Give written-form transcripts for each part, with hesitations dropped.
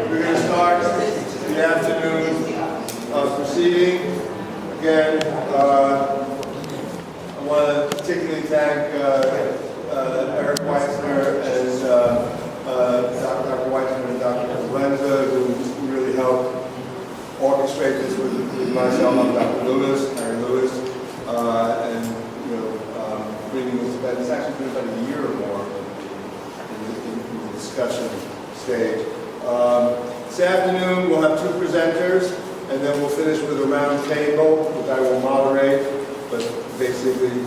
We're going to start the afternoon proceeding. Again, I want to particularly thank Eric Weitzner and Dr. Weitzner and Dr. Lenza, who really helped orchestrate this with myself. I'm Dr. Lewis, Harry Lewis, and bringing this about. It's actually been about a year or more in the discussion stage. This afternoon we'll have two presenters, and then we'll finish with a round table, which I will moderate. But basically,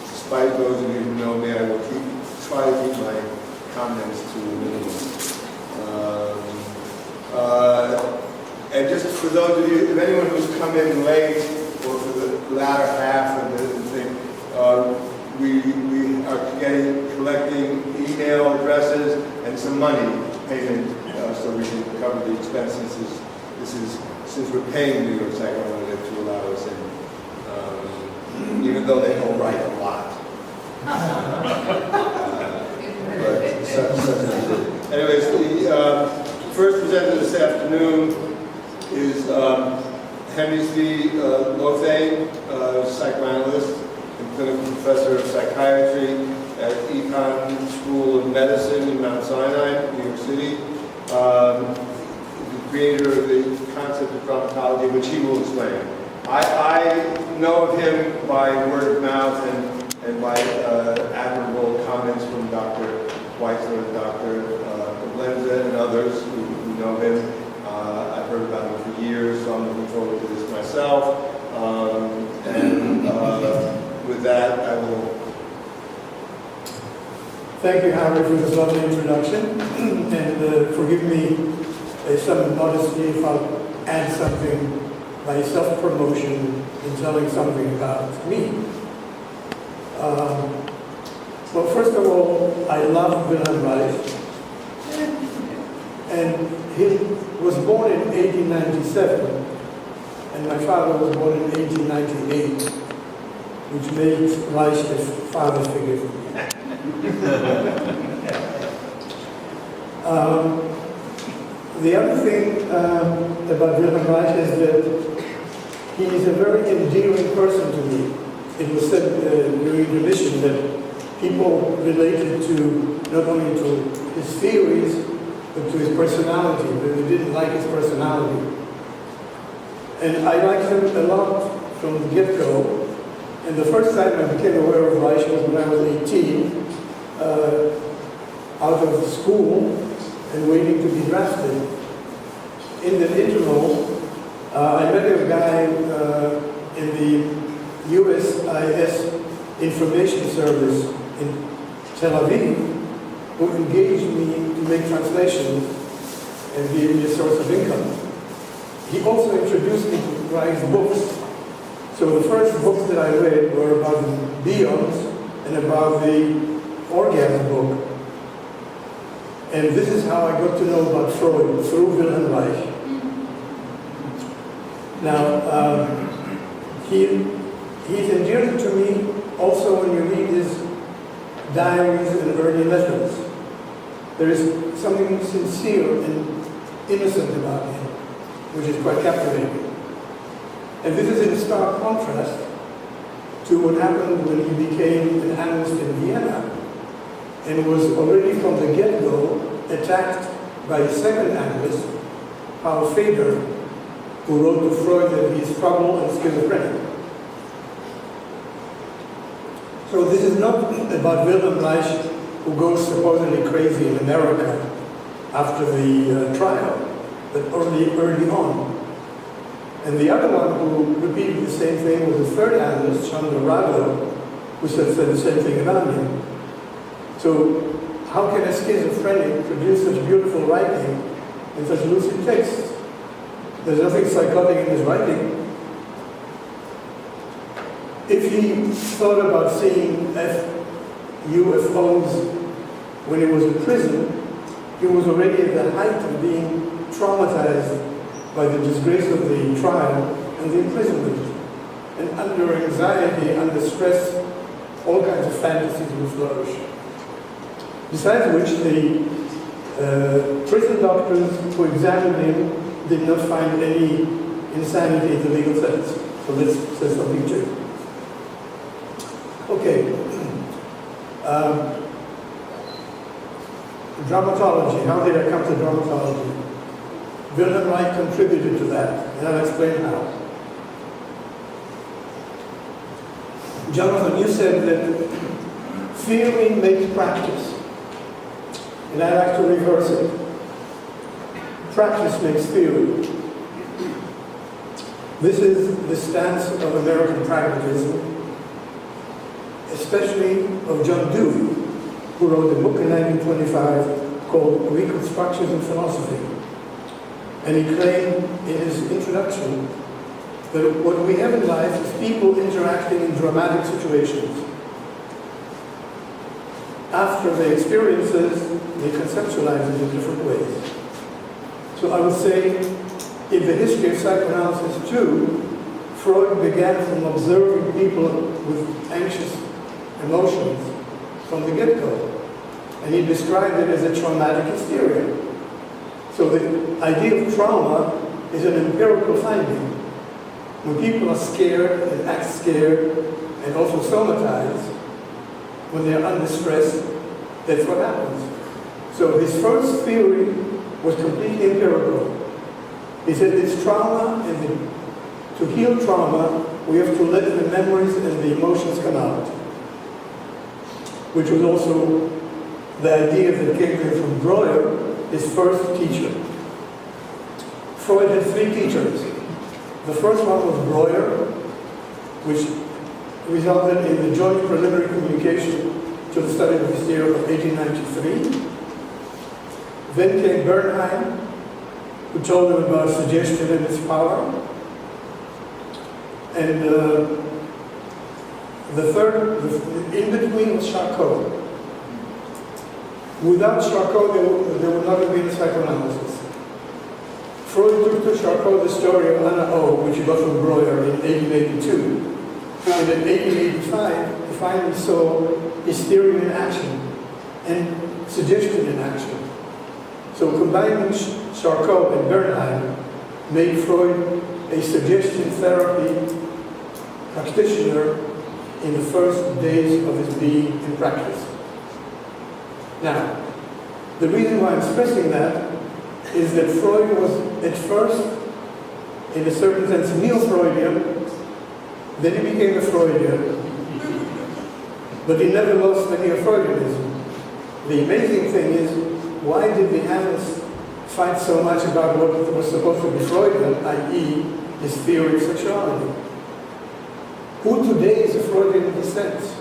despite those of you who know me, I will try to keep my comments to a minimum. And just for those of you, if anyone who's come in late or for the latter half of the thing, we are collecting email addresses and some money payment so we can cover the expenses. This is since we're paying New York Psychoanalytic to allow us in, even though they don't write a lot. Anyways, the first presenter this afternoon is Henry C. Lothane, psychoanalyst and clinical professor of psychiatry at Econ School of Medicine in Mount Sinai, New York City. The creator of the concept of dramatology, which he will explain. I know of him by word of mouth and by admirable comments from Dr. Weitzner, Dr. Lenza, and others who know him. I've heard about him for years, so I'm looking forward to this myself. With that, I will. Thank you, Harry, for this lovely introduction. And forgive me some modesty if I'll add something by self-promotion in telling something about me. Well, first of all, I love Wilhelm Reich. And he was born in 1897, and my father was born in 1898, which makes Reich a father figure for me. The other thing about Wilhelm Reich is that he is a very endearing person to me. It was said during the mission that people related to not only to his theories, but to his personality, but they didn't like his personality. And I liked him a lot from the get-go. And the first time I became aware of Reich was when I was 18, out of school and waiting to be drafted. In the interval, I met a guy in the USIS Information Service in Tel Aviv who engaged me to make translations and gave me a source of income. He also introduced me to Reich's books. So the first books that I read were about the Beyonds and about the Orgasm book. And this is how I got to know about Freud, through Wilhelm Reich. Now, he's endearing to me also when you read his diaries and early letters. There is something sincere and innocent about him, which is quite captivating. And this is in stark contrast to what happened when he became an analyst in Vienna and was already from the get-go attacked by a second analyst, Paul Feder, who wrote to Freud that he is troubled and schizophrenic. So this is not about Wilhelm Reich, who goes supposedly crazy in America after the trial, but early on. And the other one who repeated the same thing was the third analyst, Jean Dorado, who said the same thing about him. So how can a schizophrenic produce such beautiful writing and such lucid texts? There's nothing psychotic in his writing. If he thought about seeing UFOs when he was in prison, he was already at the height of being traumatized by the disgrace of the trial and the imprisonment. And under anxiety, under stress, all kinds of fantasies will flourish. Besides which, Prison doctors who examined him did not find any insanity in the legal sense. So this says something too. Okay. Dramatology. How did I come to dramatology? Wilhelm Reich contributed to that, and I'll explain how. Jonathan, you said that theory makes practice, and I like to reverse it. Practice makes theory. This is the stance of American pragmatism, especially of John Dewey, who wrote a book in 1925 called Reconstructions in Philosophy. And he claimed in his introduction that what we have in life is people interacting in dramatic situations. After they experience this, they conceptualize it in different ways. So I would say, in the history of psychoanalysis too, Freud began from observing people with anxious emotions from the get-go. And he described it as a traumatic hysteria. So the idea of trauma is an empirical finding. When people are scared and act scared and also somatize, when they're under stress, that's what happens. So his first theory was completely empirical. He said it's trauma, and to heal trauma, we have to let the memories and the emotions come out. Which was also the idea that came from Breuer, his first teacher. Freud had three teachers. The first one was Breuer, which resulted in the joint preliminary communication to the study of hysteria of 1893. Then came Bernheim, who told him about suggestion and its power. And the third, in between, was Charcot. Without Charcot, there would not have been a psychoanalysis. Freud took to Charcot the story of Anna O, which he got from Breuer in 1882. And in 1885, he finally saw hysteria in action and suggestion in action. So combining Charcot and Bernheim made Freud a suggestion therapy practitioner in the first days of his being in practice. Now, the reason why I'm stressing that is that Freud was at first, in a certain sense, neo-Freudian, then he became a Freudian, but he never lost the neo-Freudianism. The amazing thing is, why did the analysts fight so much about what was supposed to be Freudian, i.e. his theory of sexuality? Who today is a Freudian in this sense?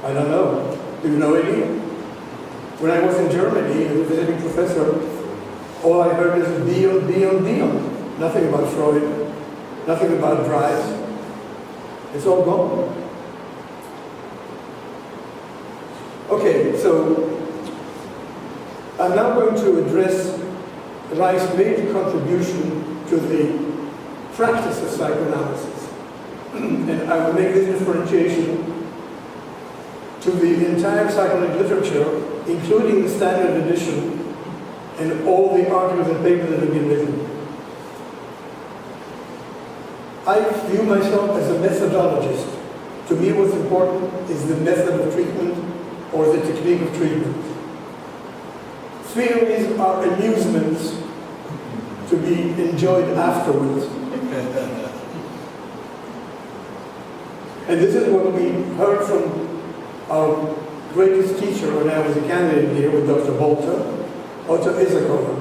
I don't know. Do you know any? When I was in Germany as a visiting professor, all I heard is Dion. Nothing about Freud, nothing about drives. It's all gone. Okay, so I'm now going to address Reich's major contribution to the practice of psychoanalysis. And I will make this differentiation to the entire psychoanalytic literature, including the standard edition and all the articles and papers that have been written. I view myself as a methodologist. To me, what's important is the method of treatment or the technique of treatment. Theories are amusements to be enjoyed afterwards. And this is what we heard from our greatest teacher when I was a candidate here with Dr. Otto Issakover,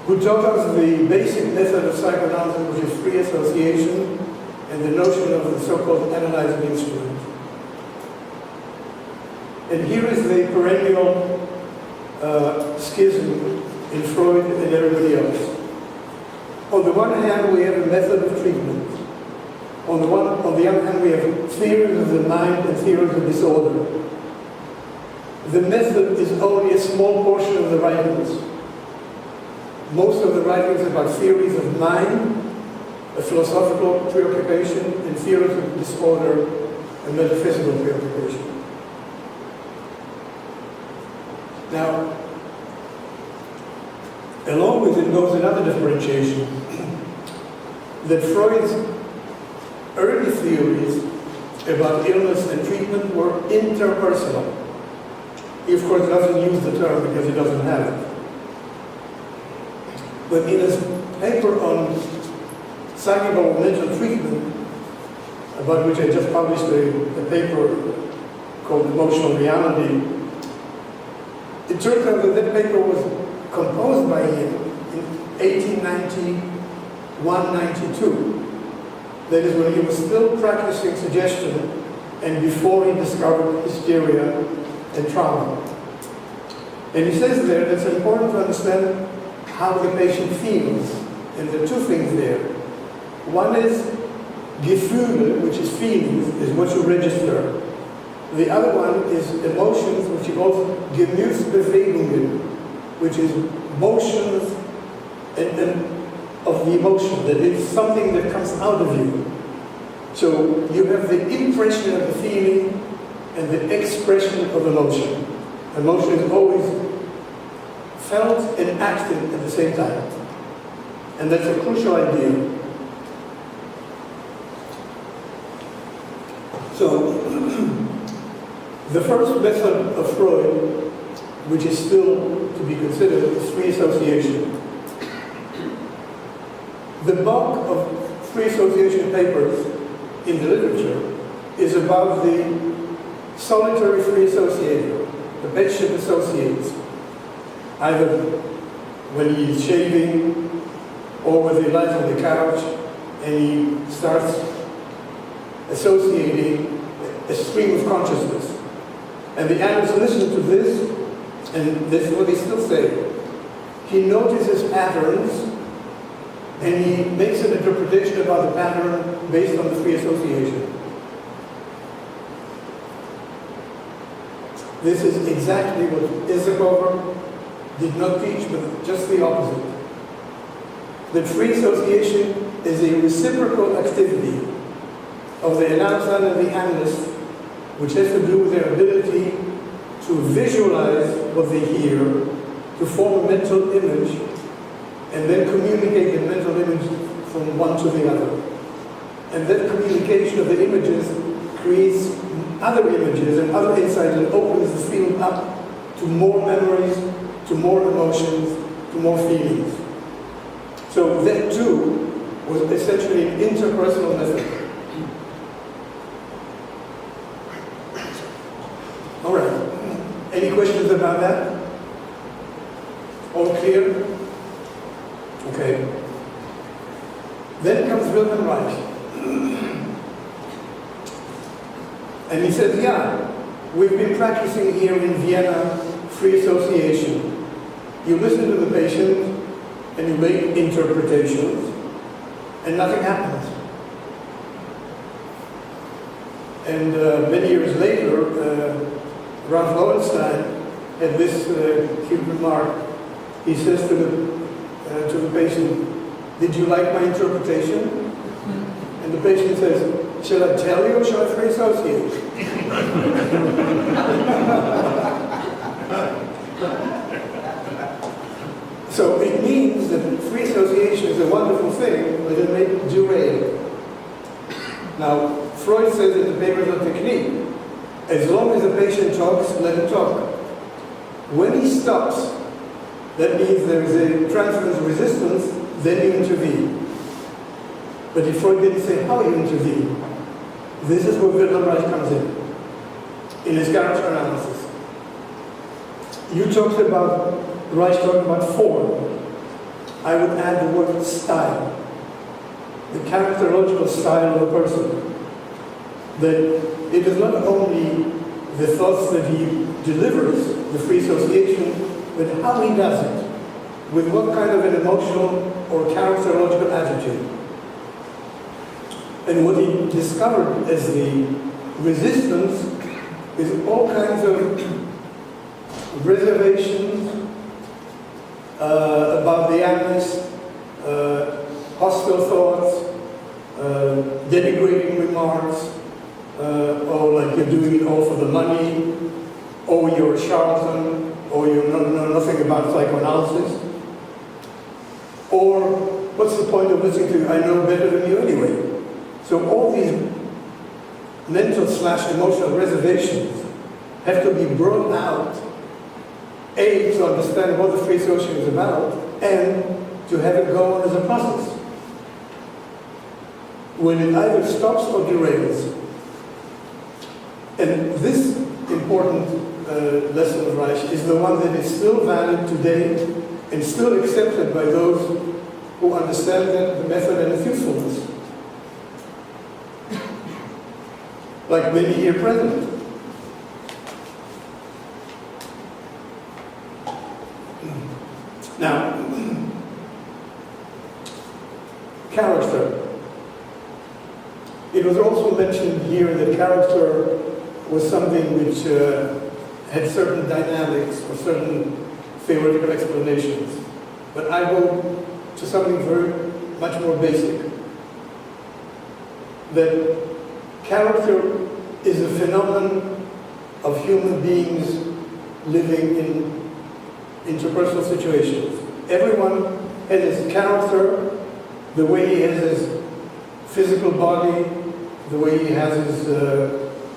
who taught us the basic method of psychoanalysis, which is free association and the notion of the so-called analyzing instrument. And here is the perennial schism in Freud and everybody else. On the one hand, we have a method of treatment. On the other hand, we have theories of the mind and theories of disorder. The method is only a small portion of the writings. Most of the writings are about theories of mind, a philosophical preoccupation, and theories of disorder, a metaphysical preoccupation. Now, along with it goes another differentiation, that Freud's early theories about illness and treatment were interpersonal. He, of course, doesn't use the term because he doesn't have it. But in his paper on psychical mental treatment, about which I just published a paper called Emotional Reality, it turns out that that paper was composed by him in 1891-92. That is when he was still practicing suggestion and before he discovered hysteria and trauma. And he says there that it's important to understand how the patient feels. And there are two things there. One is Gefühle, which is feelings, is what you register. The other one is emotions, which he calls Gemütsbewegungen, which is motions and of the emotion, that it's something that comes out of you. So you have the impression of the feeling and the expression of emotion. Emotion is always felt and acted at the same time. And that's a crucial idea. So, the first method of Freud, which is still to be considered, is free association. The bulk of free association papers in the literature is about the solitary free associator. The patient associates, either when he's shaving or when he lies on the couch and he starts associating a stream of consciousness. And the analyst listens to this, and this is what he still says. He notices patterns, and he makes an interpretation about the pattern based on the free association. This is exactly what Issacover did not teach, but just the opposite. That free association is a reciprocal activity of the analyst and the analyst, which has to do with their ability to visualize what they hear, to form a mental image, and then communicate the mental image from one to the other. And that communication of the images creates other images and other insights and opens the field up to more memories, to more emotions, to more feelings. So that too was essentially an interpersonal method. All right. Any questions about that? All clear? Okay. Then comes Wilhelm Reich. And he says, yeah, we've been practicing here in Vienna free association. You listen to the patient and you make interpretations and nothing happens. And many years later, Ralph Lowenstein had this cute remark. He says to the patient, "Did you like my interpretation?" And the patient says, "Shall I tell you or shall I free associate?" So it means that free association is a wonderful thing, but it may derail. Now, Freud says in the papers on technique, as long as the patient talks, let him talk. When he stops, that means there is a transference resistance, then you intervene. But if Freud didn't say how you intervene, this is where Wilhelm Reich comes in his character analysis. You talked about, Reich talked about form. I would add the word style. The characterological style of a person. That it is not only the thoughts that he delivers, the free association, but how he does it. With what kind of an emotional or characterological attitude. And what he discovered as the resistance is all kinds of reservations about the analyst, hostile thoughts, denigrating remarks, or like you're doing it all for the money, or you're a charlatan, or you know nothing about psychoanalysis, or what's the point of listening to you? I know better than you anyway. So all these mental/emotional reservations have to be brought out, A, to understand what the free association is about, and to have it go on as a process. When it either stops or derails. And this important lesson of Reich is the one that is still valid today and still accepted by those who understand the method and its usefulness. Like many here present. Now, character. It was also mentioned here that character was something which had certain dynamics or certain theoretical explanations. But I go to something very much more basic. That character is a phenomenon of human beings living in interpersonal situations. Everyone has his character, the way he has his physical body, the way he has his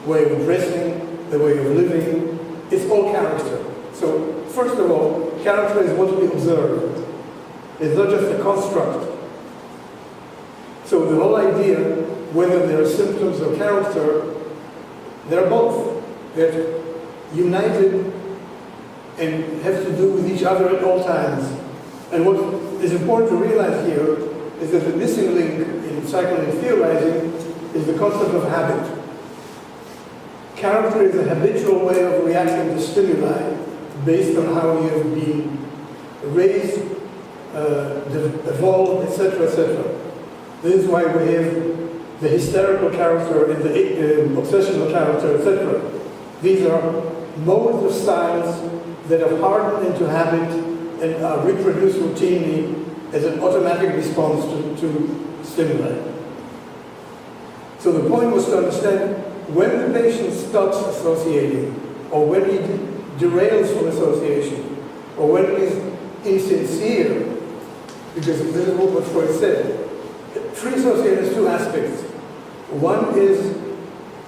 way of dressing, the way of living. It's all character. So, first of all, character is what we observe. It's not just a construct. So the whole idea, whether they're symptoms of character, they're both. They're united and have to do with each other at all times. And what is important to realize here is that the missing link in psychoanalytic theorizing is the concept of habit. Character is a habitual way of reacting to stimuli based on how you have been raised, evolved, etc., etc. This is why we have the hysterical character and the obsessional character, etc. These are modes of styles that are hardened into habit and are reproduced routinely as an automatic response to stimuli. So the point was to understand when the patient stops associating, or when he derails from association, or when he is insincere, because this is what Freud said. Free association has two aspects. One is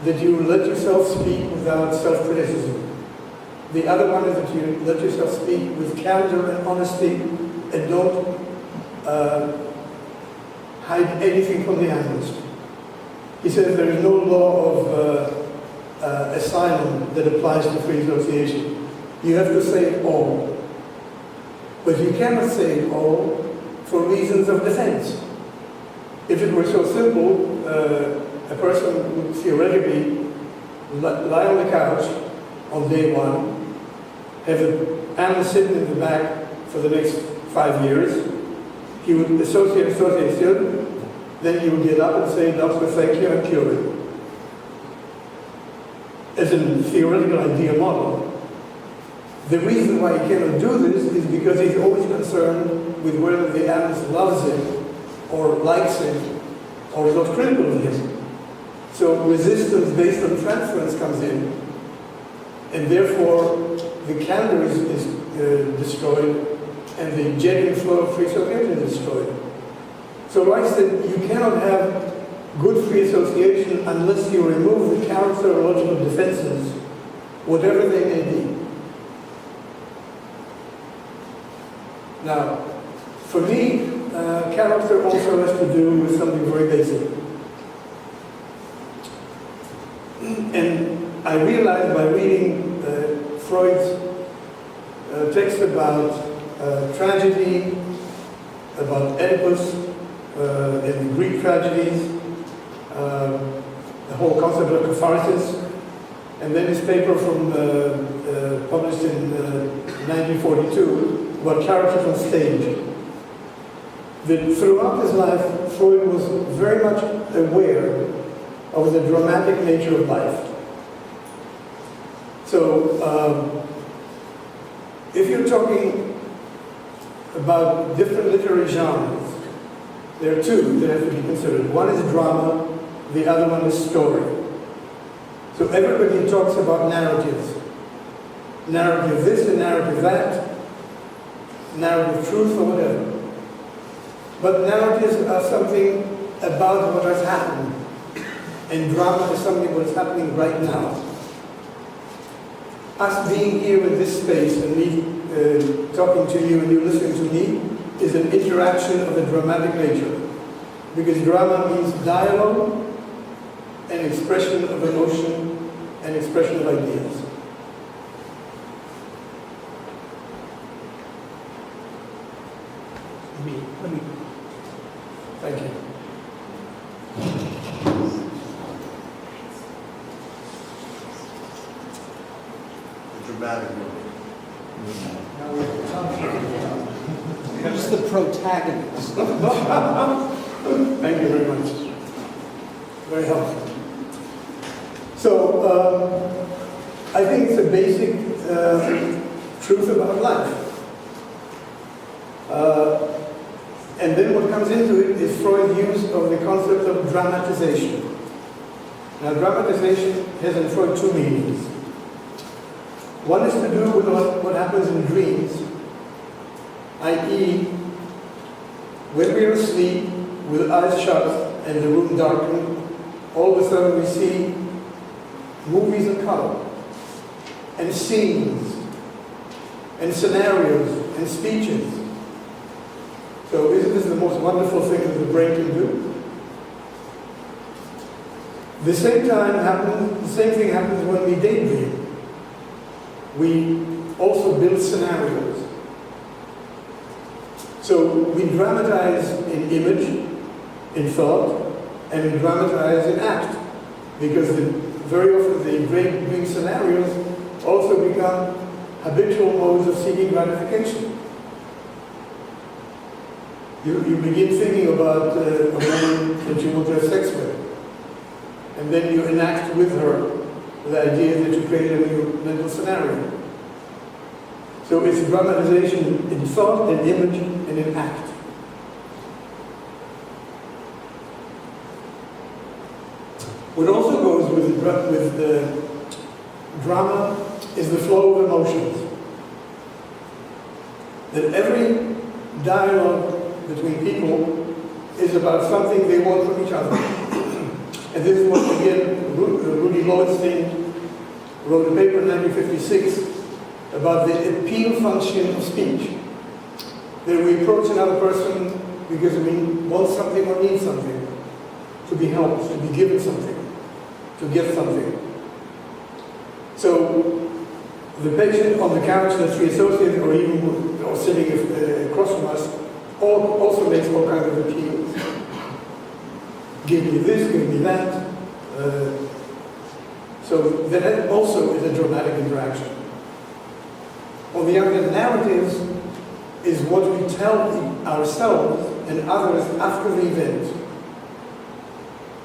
that you let yourself speak without self-criticism. The other one is that you let yourself speak with candor and honesty and don't hide anything from the analyst. He says there is no law of asylum that applies to free association. You have to say it all. But you cannot say it all for reasons of defense. If it were so simple, a person would theoretically lie on the couch on day one, have an analyst sitting in the back for the next 5 years. He would associate, then he would get up and say, "Doctor, thank you, I'm cured." As a theoretical idea model. The reason why he cannot do this is because he's always concerned with whether the analyst loves him, or likes him, or is not critical of him. So resistance based on transference comes in, and therefore the candor is destroyed, and the genuine flow of free association is destroyed. So Reich said you cannot have good free association unless you remove the characterological defenses, whatever they may be. Now, for me, character also has to do with something very basic. And I realized by reading Freud's text about tragedy, about Oedipus, and the Greek tragedies, the whole concept of catharsis, and then his paper from published in 1942 about characters on stage. That throughout his life, Freud was very much aware of the dramatic nature of life. So, if you're talking about different literary genres, there are two that have to be considered. One is drama, the other one is story. So everybody talks about narratives. narrative this and narrative that, narrative truth or whatever. But narratives are something about what has happened, and drama is something what is happening right now. Us being here in this space and me talking to you and you listening to me is an interaction of a dramatic nature. Because drama means dialogue and expression of emotion and expression of ideas. Let me. Thank you. Dramatic movie. Who's the protagonist? Thank you very much. Very helpful. So, I think it's a basic truth about life. And then what comes into it is Freud's use of the concept of dramatization. Now, dramatization has in Freud two meanings. One is to do with what happens in dreams, i.e., when we are asleep with eyes shut and the room darkened, all of a sudden we see movies in color, and scenes, and scenarios, and speeches. So isn't this the most wonderful thing that the brain can do? The same thing happens when we daydream. We also build scenarios. So we dramatize in image, in thought, and we dramatize in act. Because very often the great dream scenarios also become habitual modes of seeking gratification. You begin thinking about a woman that you want to have sex with. And then you enact with her the idea that you created a new mental scenario. So it's dramatization in thought, in image, and in act. What also goes with the drama is the flow of emotions. That every dialogue between people is about something they want from each other. And this is what, again, Rudy Lothane wrote a paper in 1956 about the appeal function of speech. That we approach another person because we want something or need something, to be helped, to be given something, to get something. So the patient on the couch that's we associate or sitting across from us also makes all kinds of appeals. Give me this, give me that. So that also is a dramatic interaction. On the other hand, narratives is what we tell ourselves and others after the event.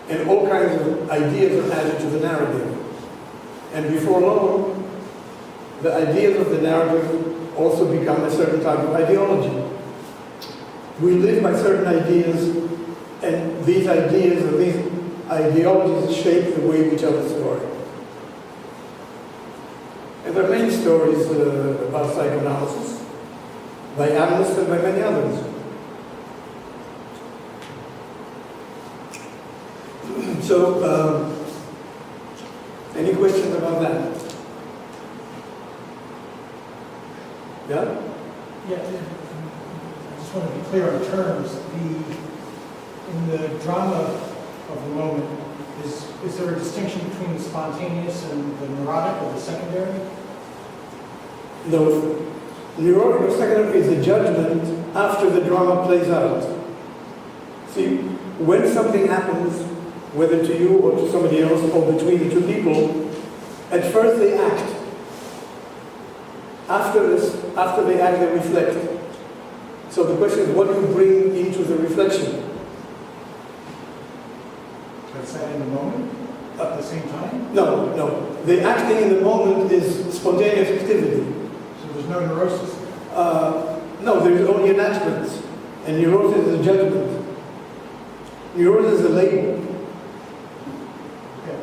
And all kinds of ideas are added to the narrative. And before long, the ideas of the narrative also become a certain type of ideology. We live by certain ideas, and these ideas or these ideologies shape the way we tell the story. And there are many stories about psychoanalysis, by analysts and by many others. So, any questions about that? Yeah? Yeah, I just want to be clear on terms. In the drama of the moment, is there a distinction between the spontaneous and the neurotic or the secondary? No, neurotic or secondary is a judgment after the drama plays out. See, when something happens, whether to you or to somebody else or between the two people, at first they act. After they act, they reflect. So the question is, what do you bring into the reflection? Is that in the moment? At the same time? No. The acting in the moment is spontaneous activity. So there's no neurosis? No, there's only enactments. And neurosis is a judgment. Neurosis is a label. Okay.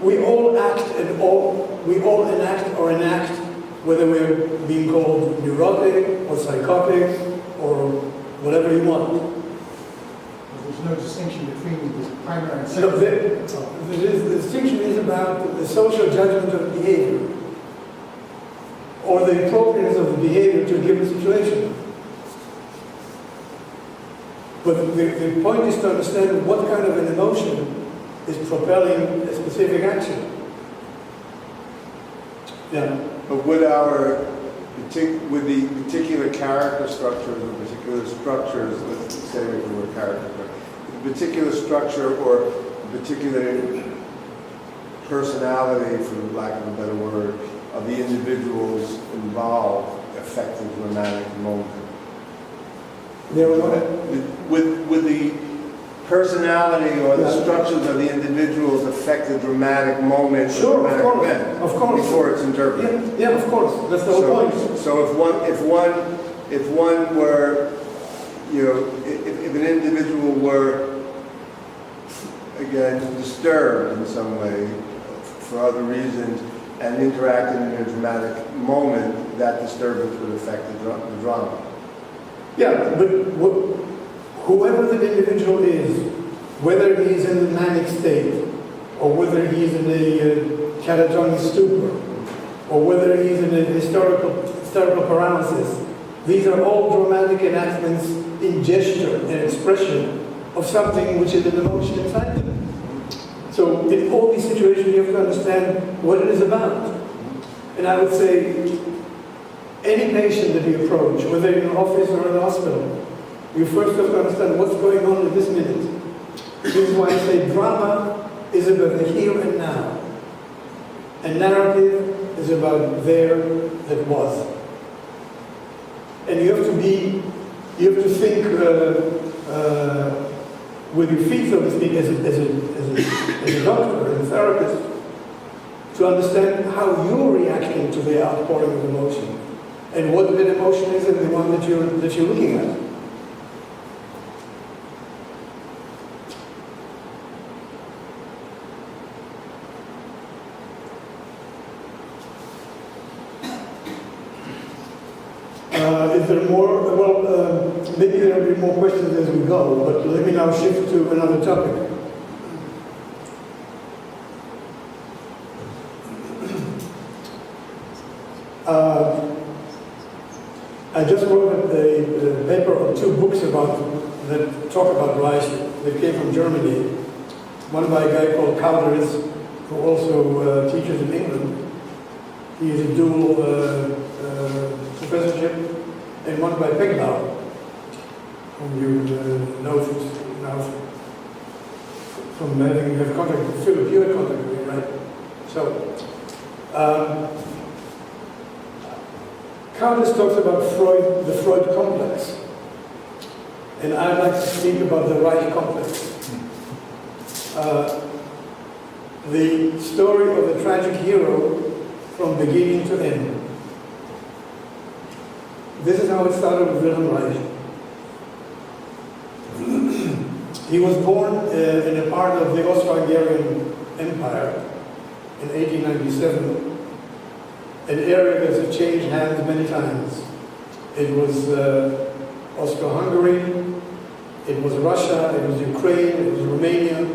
We all act and we all enact, whether we're being called neurotic or psychotic or whatever you want. There's no distinction between the primary and So secondary. the distinction is about the social judgment of behavior, or the appropriateness of the behavior to a given situation. But the point is to understand what kind of an emotion is propelling a specific action. Yeah. But with the particular character structures or particular structures, let's say we can word character, but the particular structure or the particular personality, for lack of a better word, of the individuals involved affect the dramatic moment. With the personality or the structures of the individuals affect the dramatic moment, Sure, dramatic of course, event, of course. before it's interpreted. Yeah, of course. That's the whole point. So if one were, you know, if an individual were, again, disturbed in some way for other reasons and interacted in a dramatic moment, that disturbance would affect the drama. Yeah, but whoever the individual is, whether he's in the manic state, or whether he's in a catatonic stupor, or whether he's in a hysterical paralysis, these are all dramatic enactments in gesture and expression of something which is an emotion inside them. So in all these situations, you have to understand what it is about. And I would say, any patient that you approach, whether in an office or in a hospital, you first have to understand what's going on in this minute. This is why I say drama is about the here and now. And narrative is about there that was. And you have to think with your feet, so to speak, as a doctor, as a therapist, to understand how you're reacting to the outpouring of emotion. And what that emotion is and the one that you're looking at. Is there more? Well, maybe there will be more questions as we go, but let me now shift to another topic. I just wrote a paper on 2 books that talk about Reich. They came from Germany. One by a guy called Calderis, who also teaches in England. He is a dual professorship, and one by Peglau, whom you know from having have contact with Philip. You had contact with him, right? So, Calderis talks about Freud, the Freud complex, and I'd like to speak about the Reich complex. The story of a tragic hero from beginning to end. This is how it started with Wilhelm Reich. He was born in a part of the Austro-Hungarian Empire in 1897, an area that has changed hands many times. It was Austro-Hungary, it was Russia, it was Ukraine, it was Romania,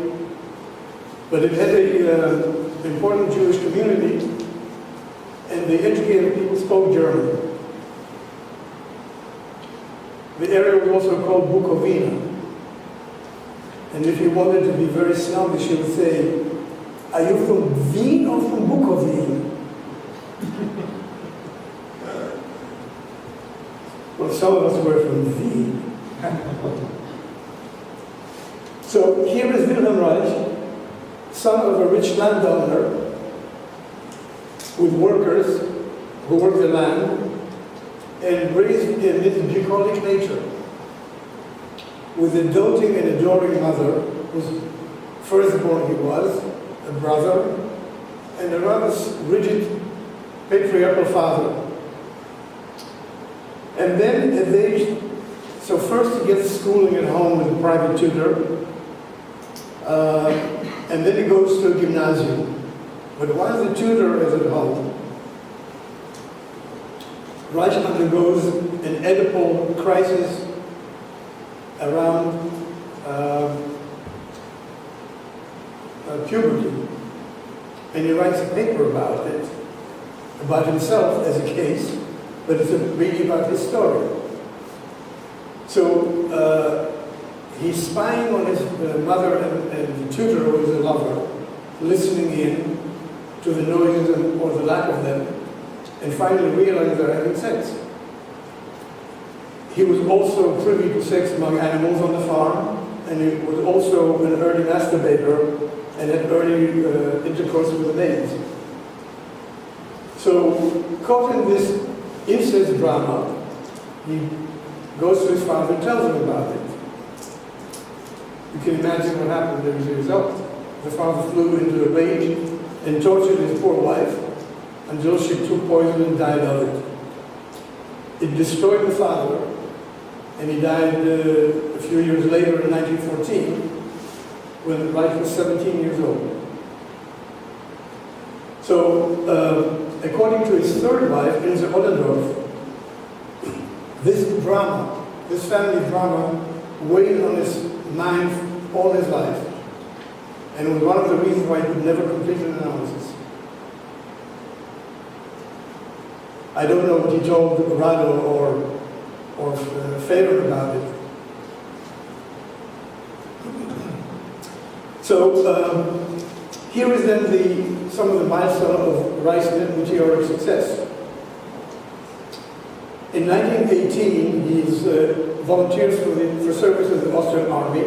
but it had an important Jewish community, and the educated people spoke German. The area was also called Bukovina. And if you wanted to be very snobbish, you would say, are you from Wien or from Bukovina? Well, some of us were from Wien. So here is Wilhelm Reich, son of a rich landowner with workers who worked the land, and raised in his bucolic nature, with a doting and adoring mother, whose firstborn he was, a brother, and a rather rigid patriarchal father. And then at the age, so first he gets schooling at home with a private tutor, and then he goes to a gymnasium. But while the tutor is at home, Reich undergoes an Oedipal crisis around puberty. And he writes a paper about it, about himself as a case, but it's really about his story. So he's spying on his mother and the tutor, who is a lover, listening in to the noises or the lack of them, and finally realizing they're having sex. He was also privy to sex among animals on the farm, and he was also an early masturbator and had early intercourse with the maids. So, caught in this incest drama, he goes to his father and tells him about it. You can imagine what happened as a result. The father flew into a rage and tortured his poor wife until she took poison and died of it. It destroyed the father, and he died a few years later in 1914, when Reich was 17 years old. So, according to his third wife, Ilse Ollendorf, this drama, this family drama, weighed on his mind all his life. And it was one of the reasons why he could never complete an analysis. I don't know what he told Rado or Feder about it. So here is then some of the milestones of Reich's meteoric success. In 1918, he volunteers for service in the Austrian army,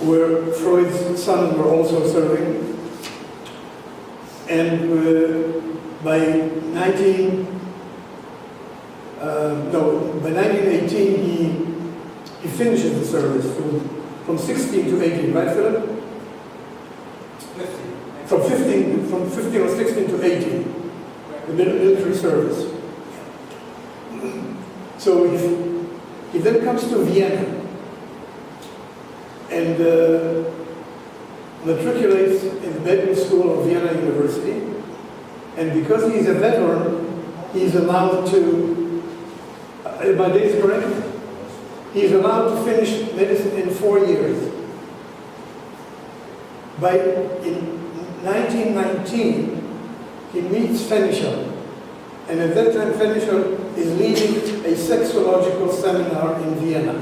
where Freud's sons were also serving. And by 1918, he finishes the service from 16 to 18, right, Philip? 15. From 15 or 16 to 18, the military service. So he then comes to Vienna and matriculates in the medical school of Vienna University. And because he's a veteran, he's allowed to, my dates correct? He's allowed to finish medicine in 4 years. In 1919, he meets Fenichel. And at that time, Fenichel is leading a sexological seminar in Vienna.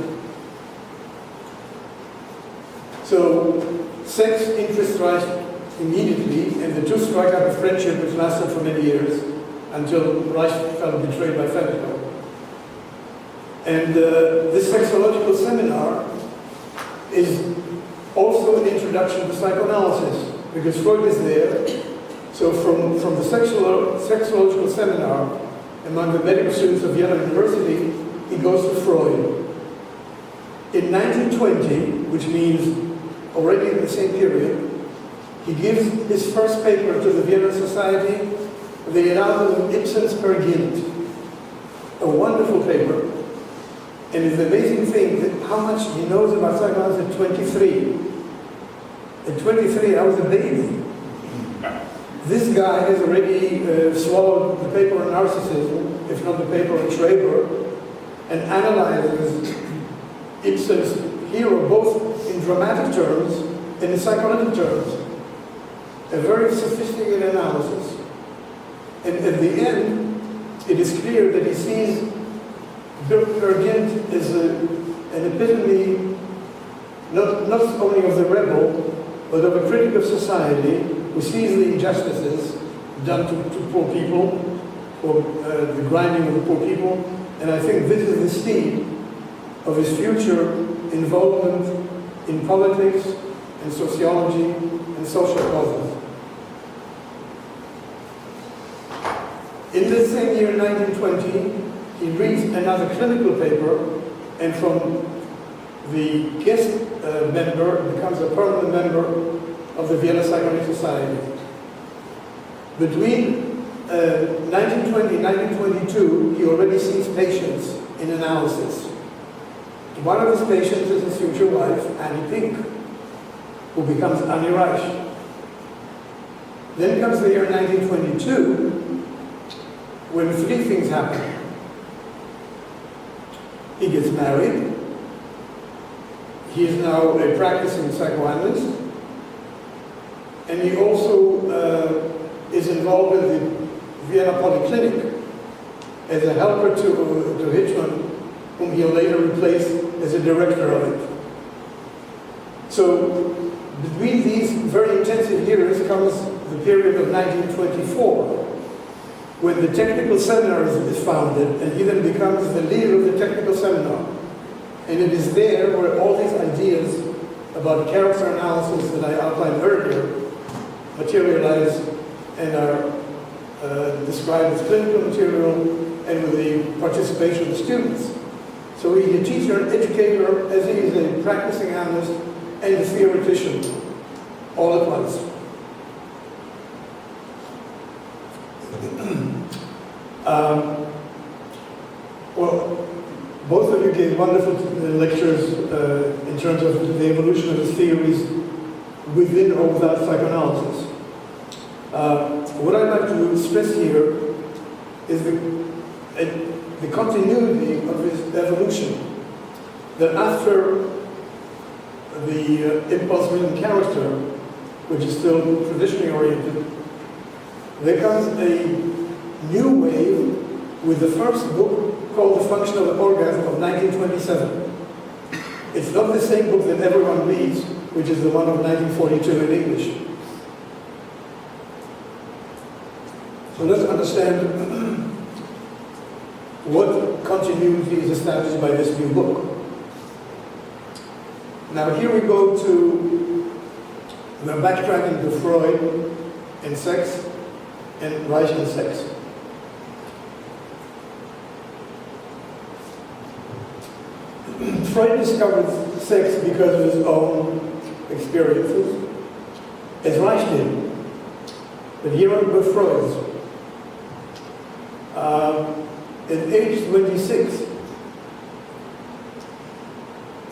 So, sex interests Reich immediately, and the two strike up a friendship which lasted for many years until Reich felt betrayed by Fenichel. And this sexological seminar is also an introduction to psychoanalysis, because Freud is there. So from the sexological seminar among the medical students of Vienna University, he goes to Freud. In 1920, which means already in the same period, he gives his first paper to the Vienna Society. They allow him Ibsen's Per Guild, a wonderful paper. And it's an amazing thing that how much he knows about psychoanalysis at 23. At 23, I was a baby. This guy has already swallowed the paper on narcissism, if not the paper on Schreber, and analyzes Ibsen's hero both in dramatic terms and in psychoanalytic terms. A very sophisticated analysis. And at the end, it is clear that he sees Per Guild as an epitome not only of the rebel, but of a critic of society who sees the injustices done to poor people, or the grinding of the poor people. And I think this is the seed of his future involvement in politics and sociology and social causes. In the same year, 1920, he reads another clinical paper, and from the guest member becomes a permanent member of the Vienna Psychoanalytic Society. Between 1920 and 1922, he already sees patients in analysis. One of his patients is his future wife, Annie Pink, who becomes Annie Reich. Then comes the year 1922, when three things happen. He gets married. He is now a practicing psychoanalyst. And he also is involved in the Vienna Polyclinic as a helper to Hitchman, whom he'll later replace as a director of it. So between these very intensive years comes the period of 1924, when the technical seminar is founded, and he then becomes the leader of the technical seminar. And it is there where all these ideas about character analysis that I outlined earlier materialize and are described as clinical material and with the participation of the students. So he's a teacher, an educator, as he is a practicing analyst and a theoretician, all at once. Well, both of you gave wonderful lectures in terms of the evolution of the theories within or without psychoanalysis. What I'd like to stress here is the continuity of his evolution. That after the impulse-ridden character, which is still traditionally oriented, there comes a new wave with the first book called The Function of the Orgasm of 1927. It's not the same book that everyone reads, which is the one of 1942 in English. So let's understand what continuity is established by this new book. Now here we go to, we're backtracking to Freud and sex and Reich and sex. Freud discovered sex because of his own experiences, as Reich did. But here are the Freuds. At age 26,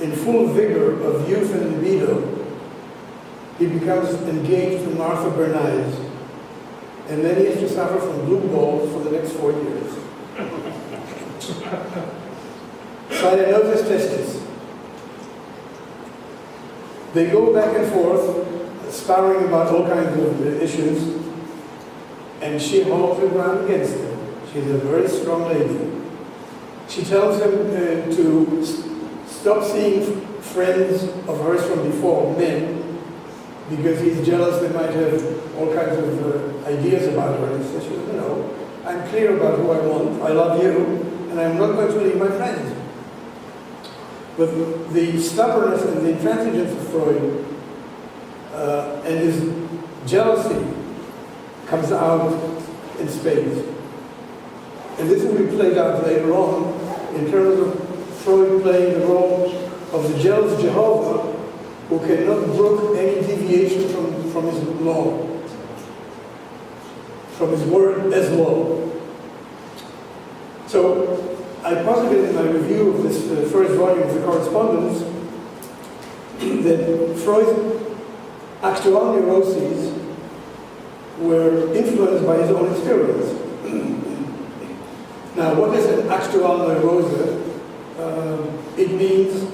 in full vigor of youth and libido, he becomes engaged to Martha Bernays, and then he has to suffer from blue balls for the next 4 years. Cyanosis testis. They go back and forth, sparring about all kinds of issues, and she holds her ground against him. She's a very strong lady. She tells him to stop seeing friends of hers from before, men, because he's jealous they might have all kinds of ideas about her. And so she says, no, I'm clear about who I want, I love you, and I'm not going to leave my friends. But the stubbornness and the intransigence of Freud and his jealousy comes out in spades. And this will be played out later on in terms of Freud playing the role of the jealous Jehovah who cannot brook any deviation from his law, from his word as law. So I posited in my review of this first volume of the correspondence that Freud's actual neuroses were influenced by his own experience. Now, what is an actual neurose? It means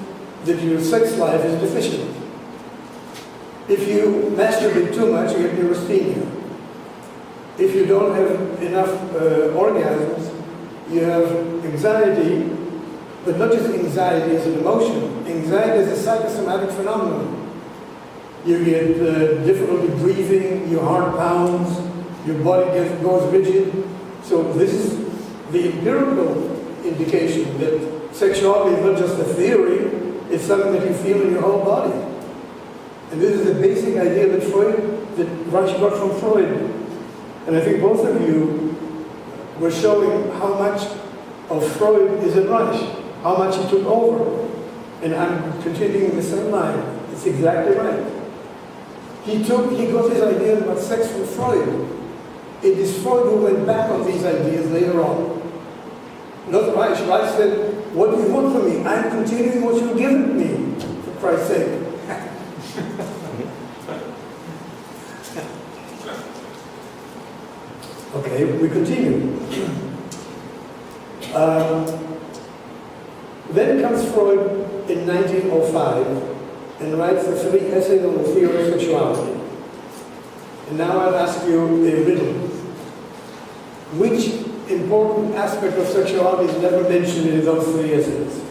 that your sex life is deficient. If you masturbate too much, you get neurasthenia. If you don't have enough orgasms, you have anxiety, but not just anxiety as an emotion. Anxiety is a psychosomatic phenomenon. You get difficulty breathing, your heart pounds, your body goes rigid. So this is the empirical indication that sexuality is not just a theory, it's something that you feel in your whole body. And this is the basic idea that Reich got from Freud. And I think both of you were showing how much of Freud is in Reich, how much he took over. And I'm continuing the same line. It's exactly right. He got his ideas about sex from Freud. It is Freud who went back on these ideas later on. Not Reich. Reich said, what do you want from me? I'm continuing what you've given me, for Christ's sake. Okay, we continue. Then comes Freud in 1905 and writes the 3 essays on the theory of sexuality. And now I'll ask you a riddle. Which important aspect of sexuality is never mentioned in those 3 essays?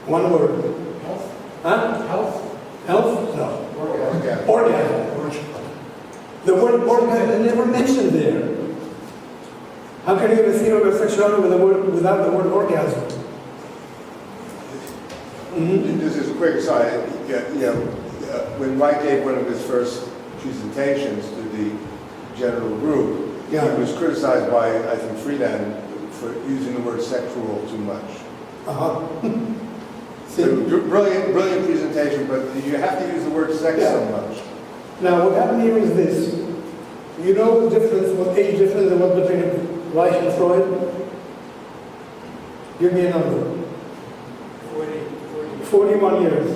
One word. Health? Huh? Health? Health? No. Orgasm. Orgasm. The word orgasm is never mentioned there. How can you have a theory of sexuality without the word orgasm? This is a quick aside. When Reich gave one of his first presentations to the general group, he was criticized by, I think, Friedan for using the word sexual too much. So, brilliant presentation, but you have to use the word sex so much. Now, what happened here is this. You know the difference, what age difference there was between Reich and Freud? Give me a number. 41 years.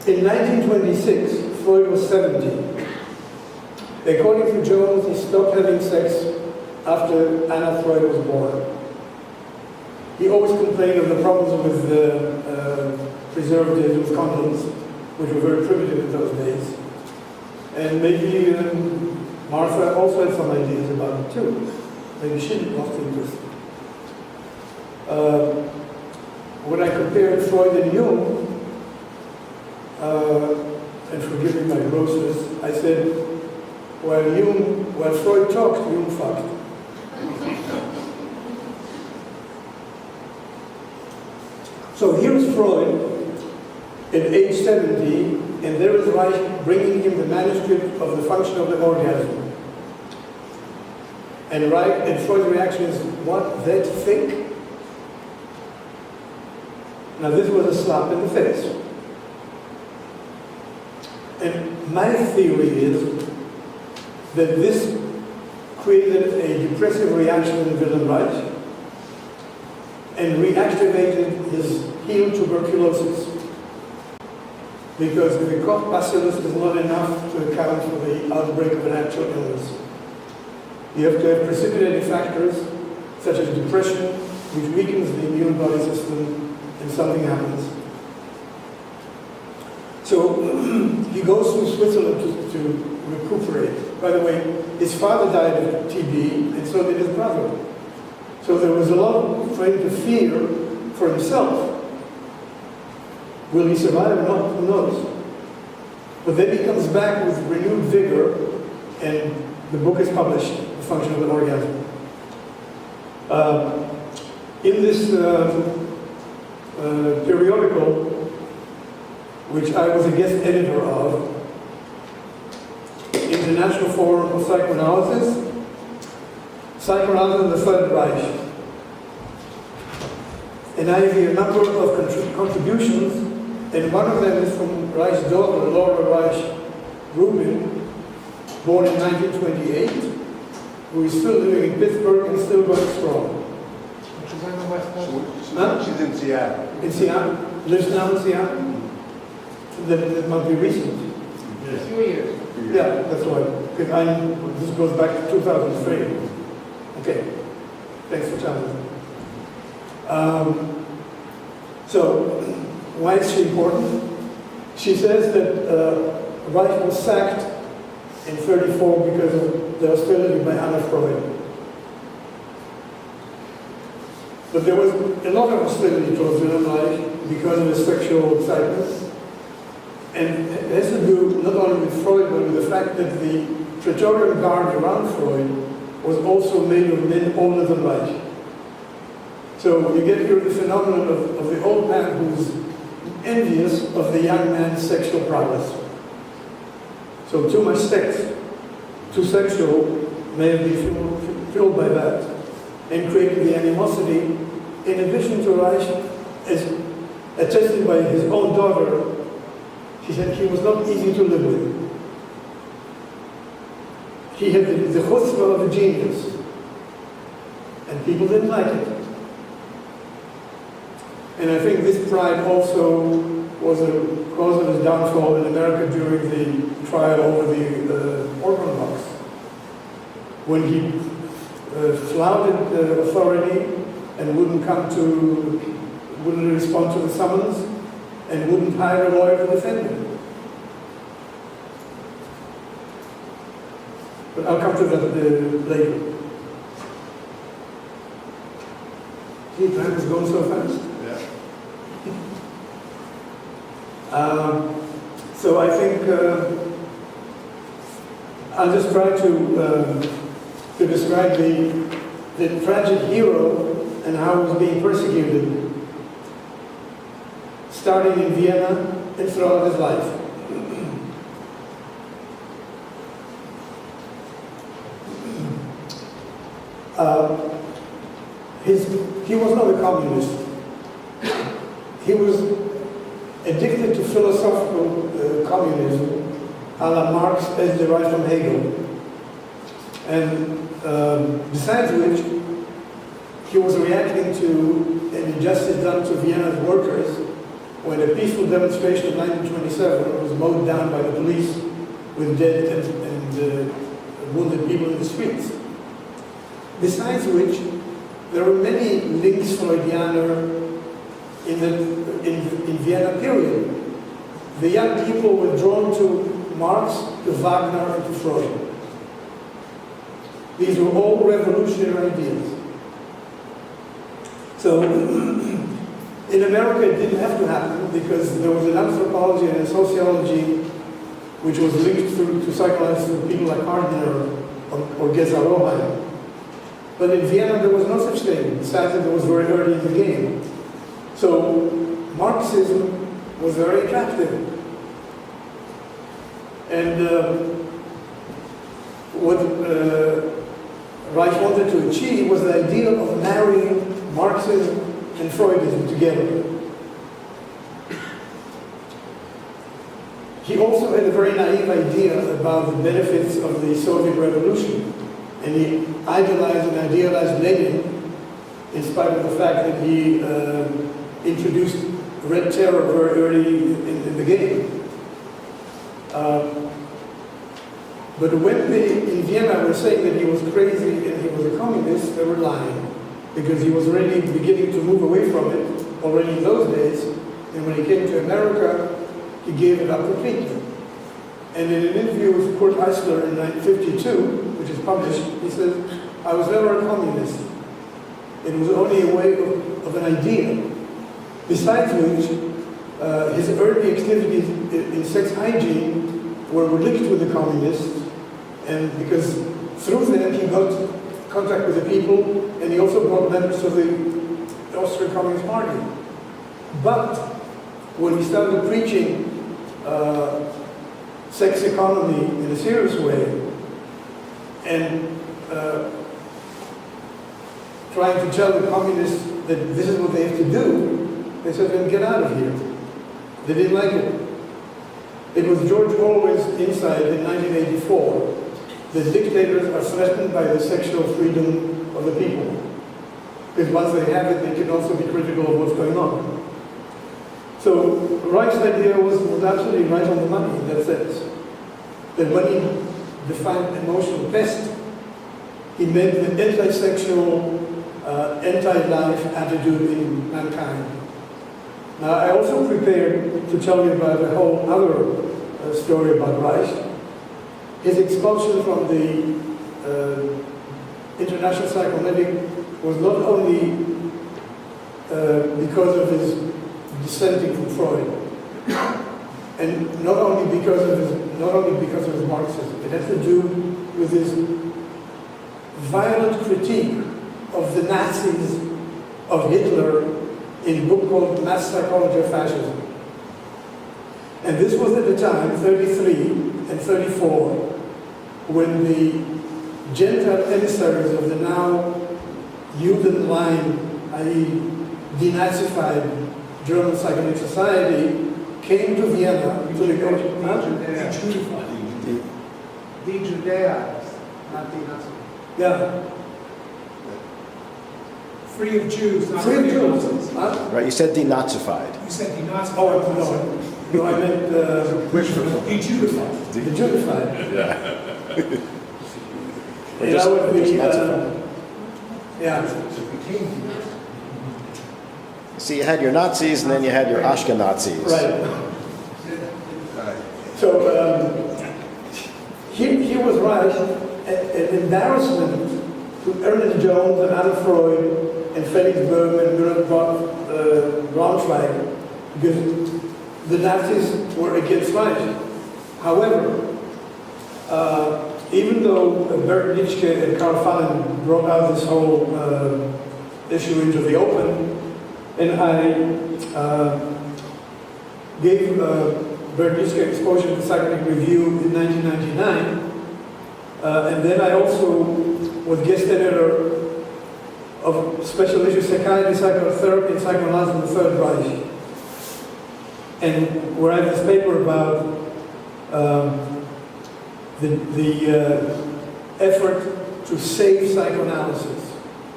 In 1926, Freud was 70. According to Jones, he stopped having sex after Anna Freud was born. He always complained of the problems with preservatives, with condoms, which were very primitive in those days. And maybe Martha also had some ideas about it too. Maybe she lost interest. When I compared Freud and Jung, and forgive me my grossness, I said, while Freud talked, Jung fucked. So here's Freud at age 70, and there is Reich bringing him the manuscript of the function of the orgasm. And Reich and Freud's reaction is, what, that thick? Now this was a slap in the face. And my theory is that this created a depressive reaction in Wilhelm Reich and reactivated his heel tuberculosis. Because the Koch bacillus is not enough to account for the outbreak of an actual illness. You have to have precipitating factors such as depression, which weakens the immune body system, and something happens. So he goes to Switzerland to recuperate. By the way, his father died of TB, and so did his brother. So there was a lot for him to fear for himself. Will he survive or not? Who knows? But then he comes back with renewed vigor, and the book is published, The Function of the Orgasm. In this periodical, which I was a guest editor of, International Forum of Psychoanalysis, Psychoanalysis and the Third Reich. And I have here a number of contributions, and one of them is from Reich's daughter, Laura Reich Rubin, born in 1928, who is still living in Pittsburgh and still going strong. She's on the West Coast. Huh? She's in Seattle. In Seattle? Lives now in Seattle? That must be recent. A few years. Yeah, that's right. Because this goes back to 2003. Okay. Thanks for telling me. So, why is she important? She says that Reich was sacked in 1934 because of the hostility by Anna Freud. But there was a lot of hostility towards Wilhelm Reich because of his sexual excitement. And it has to do not only with Freud, but with the fact that the Praetorian Guard around Freud was also made of men older than Reich. So you get here the phenomenon of the old man who's envious of the young man's sexual prowess. So too much sex, too sexual, may have been filled by that, and created the animosity, in addition to Reich, as attested by his own daughter. She said he was not easy to live with. He had the chutzpah of a genius, and people didn't like it. And I think this pride also was a cause of his downfall in America during the trial over the organ box. When he flouted the authority and wouldn't respond to the summons, and wouldn't hire a lawyer to defend him. But I'll come to that later. See, time is going so fast. Yeah. So I think I'll just try to describe the tragic hero and how he was being persecuted, starting in Vienna and throughout his life. He was not a communist. He was addicted to philosophical communism, a la Marx as derived from Hegel. And besides which, he was reacting to an injustice done to Vienna's workers when a peaceful demonstration in 1927 was mowed down by the police with dead and wounded people in the streets. Besides which, there were many links Freudianer in Vienna period. The young people were drawn to Marx, to Wagner, and to Freud. These were all revolutionary ideas. So, in America it didn't have to happen because there was an anthropology and a sociology which was linked to psychoanalysis with people like Gardner or Gezaroheim. But in Vienna there was no such thing. Besides that, it was very early in the game. So Marxism was very attractive. And what Reich wanted to achieve was the idea of marrying Marxism and Freudism together. He also had a very naive idea about the benefits of the Soviet Revolution. And he idolized and idealized Lenin, in spite of the fact that he introduced Red Terror very early in the game. But when in Vienna were saying that he was crazy and he was a communist, they were lying. Because he was already beginning to move away from it already in those days. And when he came to America, he gave it up completely. And in an interview with Kurt Eisler in 1952, which is published, he says, "I was never a communist. It was only a way of an idea." Besides which, his early activities in sex hygiene were linked with the communists, and because through them he got contact with the people, and he also brought members of the Austrian Communist Party. But when he started preaching sex economy in a serious way, and trying to tell the communists that this is what they have to do, they said, "Then get out of here." They didn't like it. It was George Orwell's insight in 1984 that dictators are threatened by the sexual freedom of the people. Because once they have it, they can also be critical of what's going on. So Reich's idea was absolutely right on the money in that sense. That when he defined emotional pest, he meant the anti-sexual, anti-life attitude in mankind. Now, I also prepared to tell you about a whole other story about Reich. His expulsion from the International Psychoanalytic was not only because of his dissenting from Freud, and not only because of his Marxism. It has to do with his violent critique of the Nazis, of Hitler, in a book called Mass Psychology of Fascism. And this was at the time, 33 and 34, when the Gentile emissaries of the now Judenline, i.e. denazified German psychological society, came to Vienna to negotiate. De-Judaized, not denazify. Yeah. Free of Jews, not Free of Jews. Nazis. Huh? Right, you said denazified. You said denazified. Oh, no, I meant De-Judified. the Judified. Yeah. And that would be, yeah. See, you had your Nazis and then you had your Ashkenazis. Right. So he was right. An embarrassment to Ernest Jones and Anna Freud and Felix Bergman and Braunschweig, because the Nazis were against Reich. However, even though Bert Nietzsche and Karl Fanon brought out this whole issue into the open, and I gave Bert Nietzsche exposure to Psychoanalytic Review in 1999, and then I also was guest editor of special issue Psychiatry, Psychotherapy, and Psychoanalysis in the Third Reich, and where I have this paper about the effort to save psychoanalysis,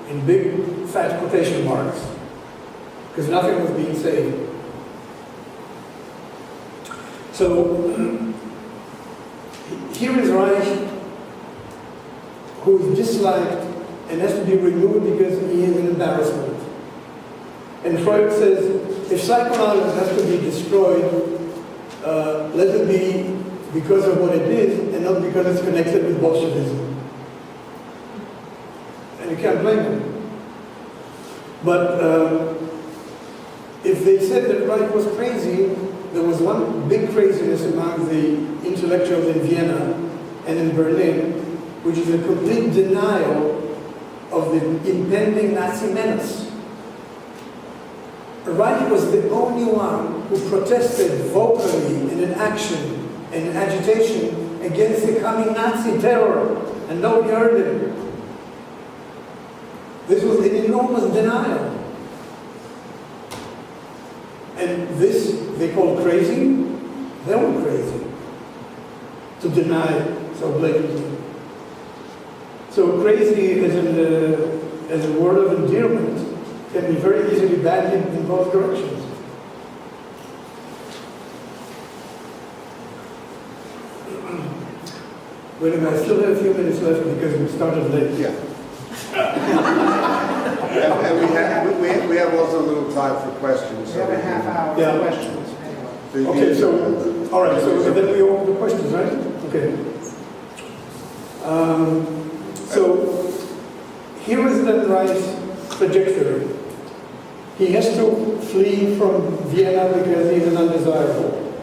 in big fat quotation marks, because nothing was being saved. So here is Reich, who is disliked and has to be removed because he is an embarrassment. And Freud says, if psychoanalysis has to be destroyed, let it be because of what it is and not because it's connected with Bolshevism. And you can't blame him. But if they said that Reich was crazy, there was one big craziness among the intellectuals in Vienna and in Berlin, which is a complete denial of the impending Nazi menace. Reich was the only one who protested vocally and in action and in agitation against the coming Nazi terror, and nobody heard him. This was an enormous denial. And this, they called crazy. They were crazy to deny so blatantly. So crazy as a word of endearment can be very easily bandied in both directions. Wait a minute, I still have a few minutes left because we started late. Yeah. And we have also a little time for questions. We have a half hour Yeah. for questions. Okay, so, all right, so then we open the questions, right? Okay. So, here is the Reich's trajectory. He has to flee from Vienna because he's an undesirable.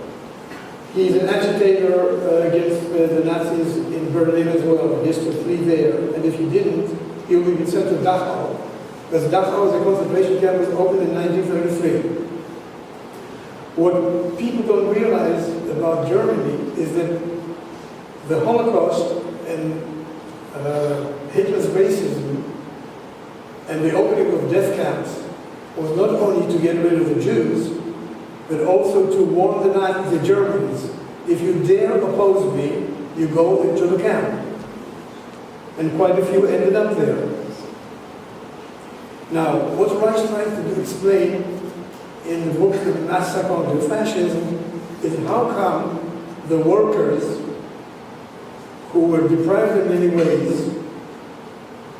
He's an agitator against the Nazis in Berlin as well. He has to flee there, and if he didn't, he would be sent to Dachau. Because Dachau, as a concentration camp, was opened in 1933. What people don't realize about Germany is that the Holocaust and Hitler's racism and the opening of death camps was not only to get rid of the Jews, but also to warn the Germans, if you dare oppose me, you go into the camp. And quite a few ended up there. Now, what Reich tries to explain in the book The Massacre of Fascism is how come the workers who were deprived in many ways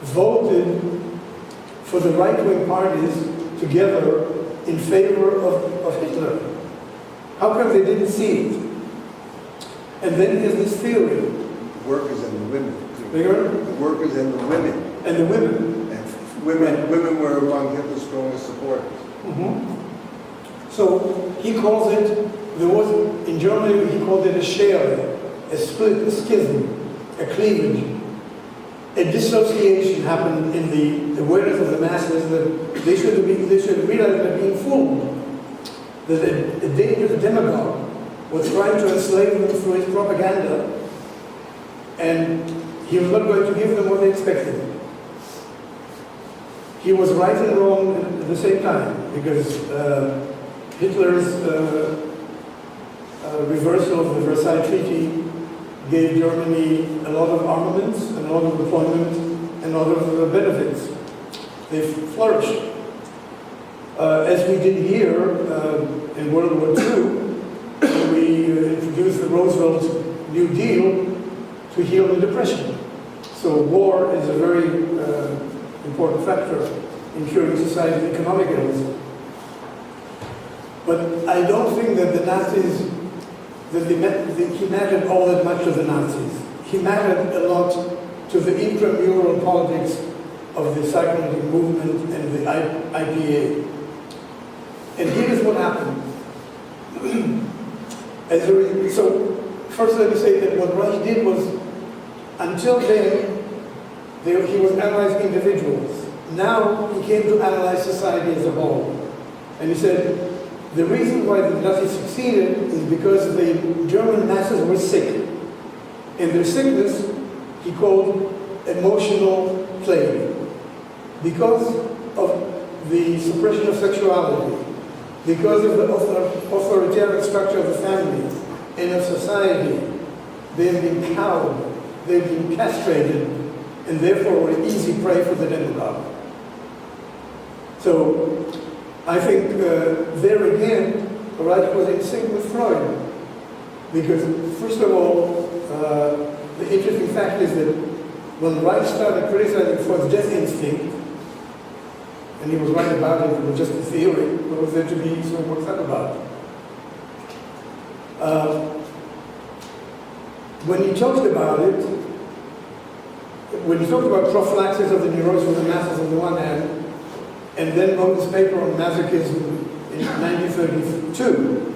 voted for the right-wing parties together in favor of Hitler. How come they didn't see it? And then there's this theory. Workers and the women. Bigger? The workers and the women. And the women. And women were among Hitler's strongest supporters. Mm-hmm. So he calls it, in Germany he called it a Schere, a split, a schism, a cleavage. A dissociation happened in the awareness of the masses that they should realize they're being fooled. That a dangerous demagogue was trying to enslave them through his propaganda, and he was not going to give them what they expected. He was right and wrong at the same time, because Hitler's reversal of the Versailles Treaty gave Germany a lot of armaments, and a lot of deployment, and a lot of benefits. they flourished. As we did here in World War II, we introduced the Roosevelt New Deal to heal the Depression. So war is a very important factor in curing society's economic ills. But I don't think that the Nazis, that he mattered all that much to the Nazis. He mattered a lot to the intramural politics of the psychoanalytic movement and the IPA. And here's what happened. So, first let me say that what Reich did was, until then, he was analyzing individuals. Now he came to analyze society as a whole. And he said, the reason why the Nazis succeeded is because the German masses were sick. And their sickness, he called emotional plague. Because of the suppression of sexuality, because of the authoritarian structure of the family and of society, they have been cowed, they've been castrated, and therefore were easy prey for the demagogue. So, I think there again, Reich was in sync with Freud. Because, first of all, the interesting fact is that when Reich started criticizing Freud's death instinct, and he was right about it, it was just a theory, what was there to be so worked up about? When he talked about it, when he talked about prophylaxis of the neurosis of the masses on the one hand, and then wrote this paper on masochism in 1932,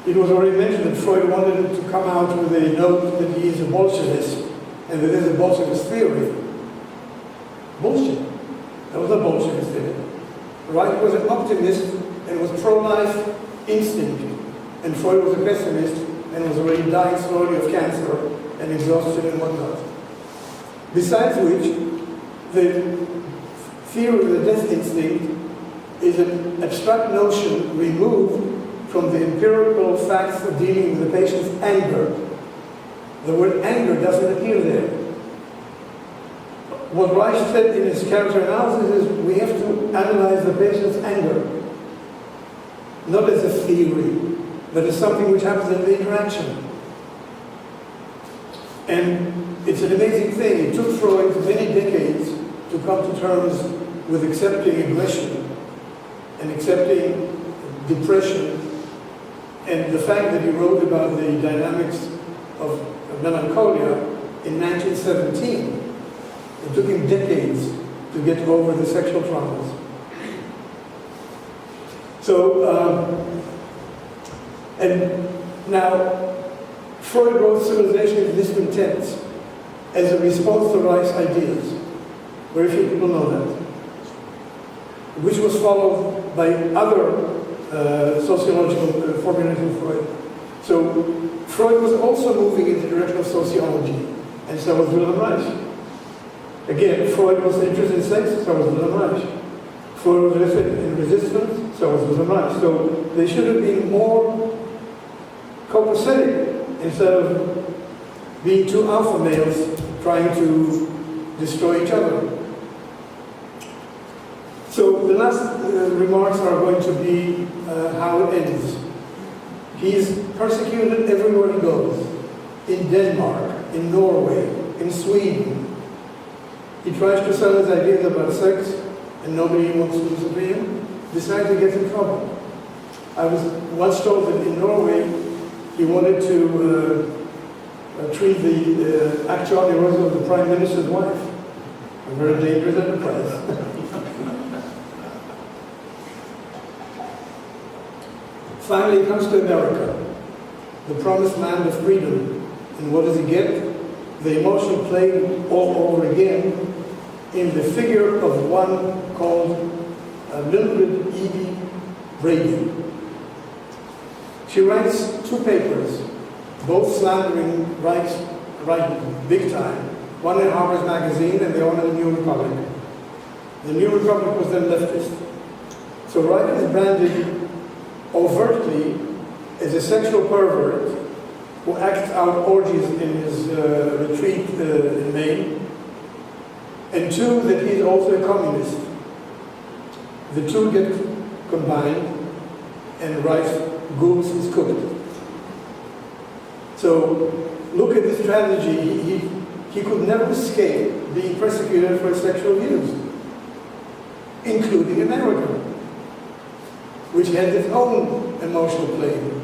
it was already mentioned that Freud wanted to come out with a note that he is a Bolshevist, and that there's a Bolshevist theory. Bullshit. There was a Bolshevist in it. Reich was an optimist and was pro-life instinct, and Freud was a pessimist and was already dying slowly of cancer and exhaustion and whatnot. Besides which, the theory of the death instinct is an abstract notion removed from the empirical facts of dealing with the patient's anger. The word anger doesn't appear there. What Reich said in his character analysis is we have to analyze the patient's anger, not as a theory, but as something which happens in the interaction. And it's an amazing thing. It took Freud many decades to come to terms with accepting aggression and accepting depression, and the fact that he wrote about the dynamics of melancholia in 1917. It took him decades to get over the sexual traumas. So, and now, Freud wrote Civilization of Discontents as a response to Reich's ideas. Very few people know that. Which was followed by other sociological formulations of Freud. So, Freud was also moving in the direction of sociology, and so was Wilhelm Reich. Again, Freud was interested in sex, so was Wilhelm Reich. Freud was interested in resistance, so was Wilhelm Reich. So they should have been more copacetic instead of being two alpha males trying to destroy each other. So the last remarks are going to be how it ends. He's persecuted everywhere he goes. In Denmark, in Norway, in Sweden. He tries to sell his ideas about sex, and nobody wants to listen to him. Decides he gets in trouble. I was once told that in Norway, he wanted to treat the actual neurosis of the Prime Minister's wife. A very dangerous enterprise. Finally, he comes to America, the promised land of freedom. And what does he get? The emotional plague all over again, in the figure of one called Mildred Edie Brady. She writes two papers, both slandering Reich big time. One in Harper's Magazine and the other in the New Republic. The New Republic was then leftist. So Reich is branded overtly as a sexual pervert who acts out orgies in his retreat in Maine. and two, that he's also a communist. The two get combined, and Reich's goose is cooked. So, look at the strategy. He could never escape being persecuted for his sexual views, including America, which had its own emotional plane,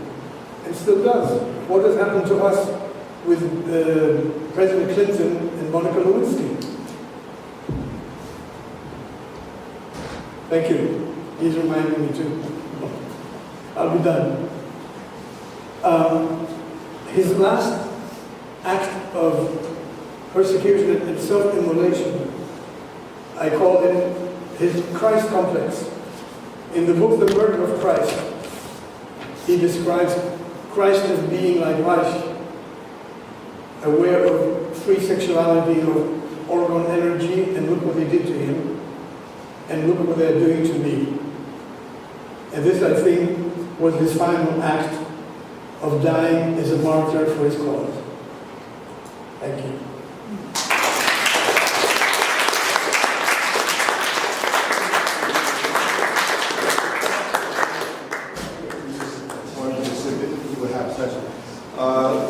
and still does. What has happened to us with President Clinton and Monica Lewinsky? Thank you. He's reminding me too. I'll be done. His last act of persecution and self-immolation, I call it his Christ complex. In the book, The Murder of Christ, he describes Christ as being like Reich, aware of free sexuality, of organ energy, and look what they did to him, and look what they're doing to me. And this, I think, was his final act of dying as a martyr for his cause. Thank you.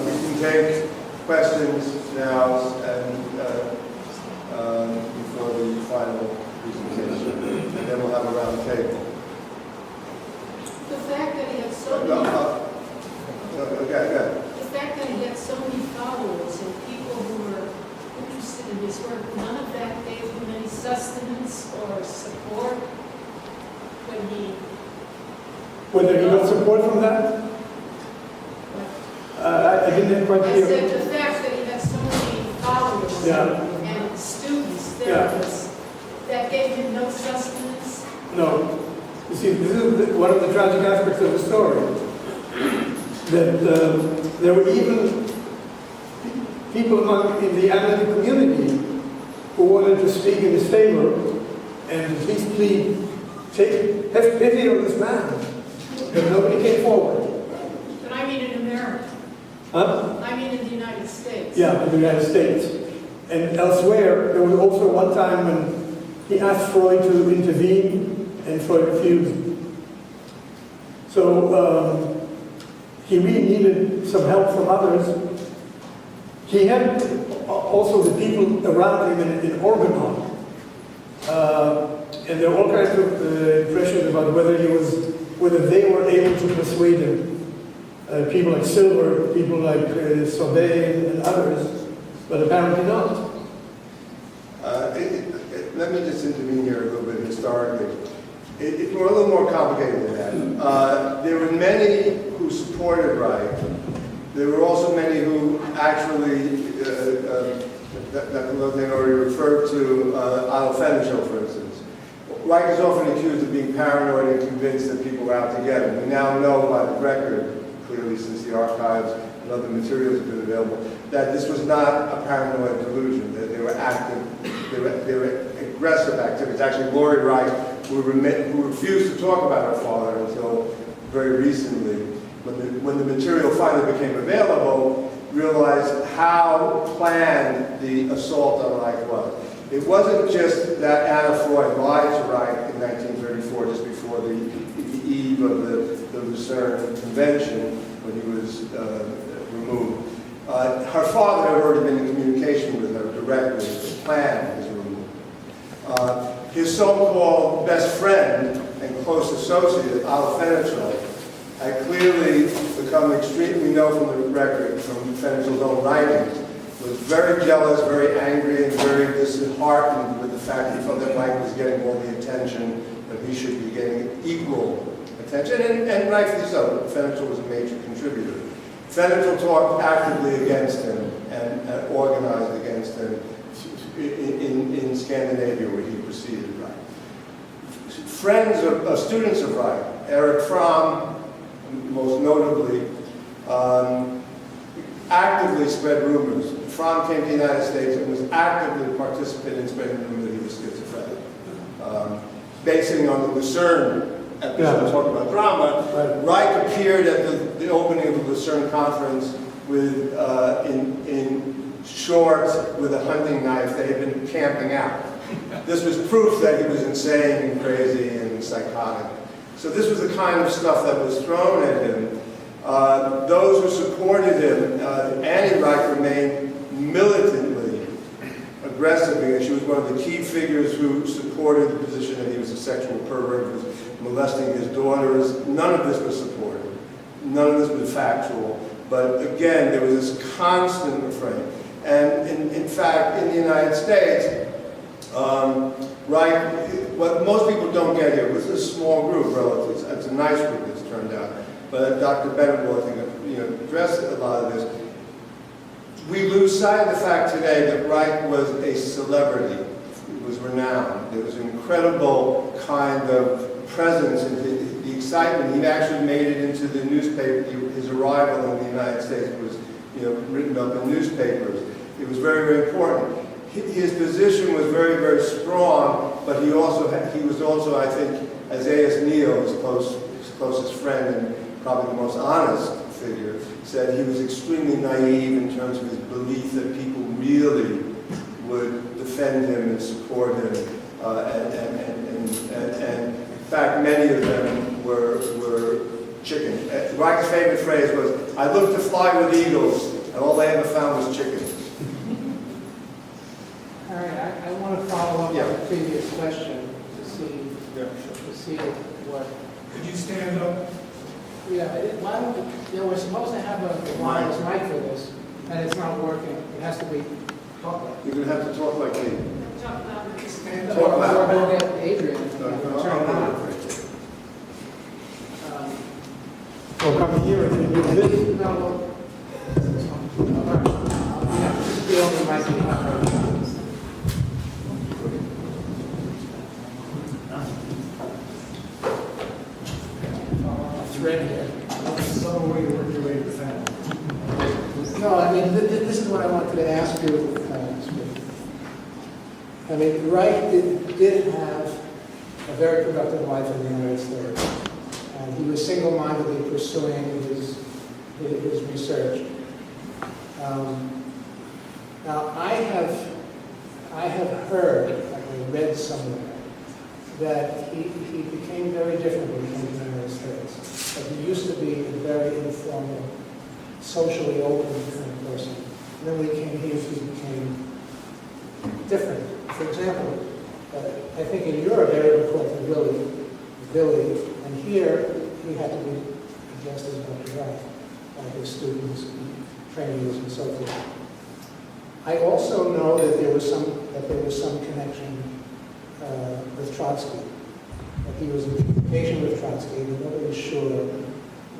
We can take questions now and before the final presentation, and then we'll have a round table. The fact that he had so many followers and people who were interested in his work, none of that gave him any sustenance or support when he... Whether he got support from that? I didn't quite I hear. said the fact that he had so many followers and students, therapists, that gave him no sustenance. No. You see, this is one of the tragic aspects of the story. That there were even people in the analytic community who wanted to speak in his favor and at least plead, have pity on this man. But nobody came forward. But I mean in America. Huh? I mean in the United States. Yeah, in the United States. And elsewhere, there was also one time when he asked Freud to intervene, and Freud refused. So he really needed some help from others. He had also the people around him in Organon. And there were all kinds of impressions about whether they were able to persuade him. People like Silver, people like Sauvé and others, but apparently not. Let me just intervene here a little bit historically. We're a little more complicated than that. There were many who supported Reich. There were also many who actually, that Lothane already referred to, Adolf Fenchel, for instance. Reich is often accused of being paranoid and convinced that people were out to get him. We now know by the record, clearly since the archives and other materials have been available, that this was not a paranoid delusion, that they were active, they were aggressive activities. Actually, Lori Reich, who refused to talk about her father until very recently, when the material finally became available, realized how planned the assault on Reich was. It wasn't just that Anna Freud lied to Reich in 1934, just before the eve of the Lucerne Convention, when he was removed. Her father had already been in communication with her directly to plan his removal. His so-called best friend and close associate, Adolf Fenchel, had clearly become extremely, we know from the record, from Fenchell's own writings, was very jealous, very angry, and very disheartened with the fact that he felt that Reich was getting all the attention, that he should be getting equal attention, and rightfully so. Fenchel was a major contributor. Fenchel talked actively against him and organized against him in Scandinavia, where he preceded Reich. Friends of students of Reich, Erich Fromm, most notably, actively spread rumors. Fromm came to the United States and was actively participating in spreading rumors that he was schizophrenic. Basing on the Lucerne episode, talking about drama, Reich appeared at the opening of the Lucerne conference with in shorts with a hunting knife. They had been camping out. This was proof that he was insane and crazy and psychotic. So this was the kind of stuff that was thrown at him. Those who supported him, anti-Reich, remained militantly aggressive, because she was one of the key figures who supported the position that he was a sexual pervert, who was molesting his daughters. None of this was supported. None of this was factual. But again, there was this constant refrain. And in fact, in the United States, Reich, what most people don't get here, was a small group relatively. It's a nice group, it's turned out. But Dr. Bennett will, I think, address a lot of this. We lose sight of the fact today that Reich was a celebrity. He was renowned. There was an incredible kind of presence and the excitement. He actually made it into the newspaper. His arrival in the United States was, written up in newspapers. It was very, very important. His position was very, very strong, but he was also, I think, Isaiah Neal, his closest friend and probably the most honest figure, said he was extremely naive in terms of his belief that people really would defend him and support him, and in fact, many of them were chicken. Reich's favorite phrase was, "I looked to fly with eagles, and all they ever found was chickens." All right, I want to follow up on the previous question to see what. Could you stand up? Yeah, why don't we, we're supposed to have a wireless mic for this, and it's not working. It has to be talked like. You're going to have to talk like me. Talk about it. Stand Talk up. loud. Or go get Adrian and turn it on. Or come here and do this. No, this is the only mic we have. It's ready here. Some way to work your way to the family. No, I mean, this is what I wanted to ask you. I mean, Reich did have a very productive life in the United States. And he was single-mindedly pursuing his research. Now, I have heard, like I read somewhere, that he became very different when he came to the United States. That he used to be a very informal, socially open kind of person. And then when he came here, he became different. For example, I think in Europe, everyone called him Billy, and here he had to be addressed as Dr. Reich by his students, trainees, and so forth. I also know that there was some connection with Trotsky. That he was in communication with Trotsky, and nobody's sure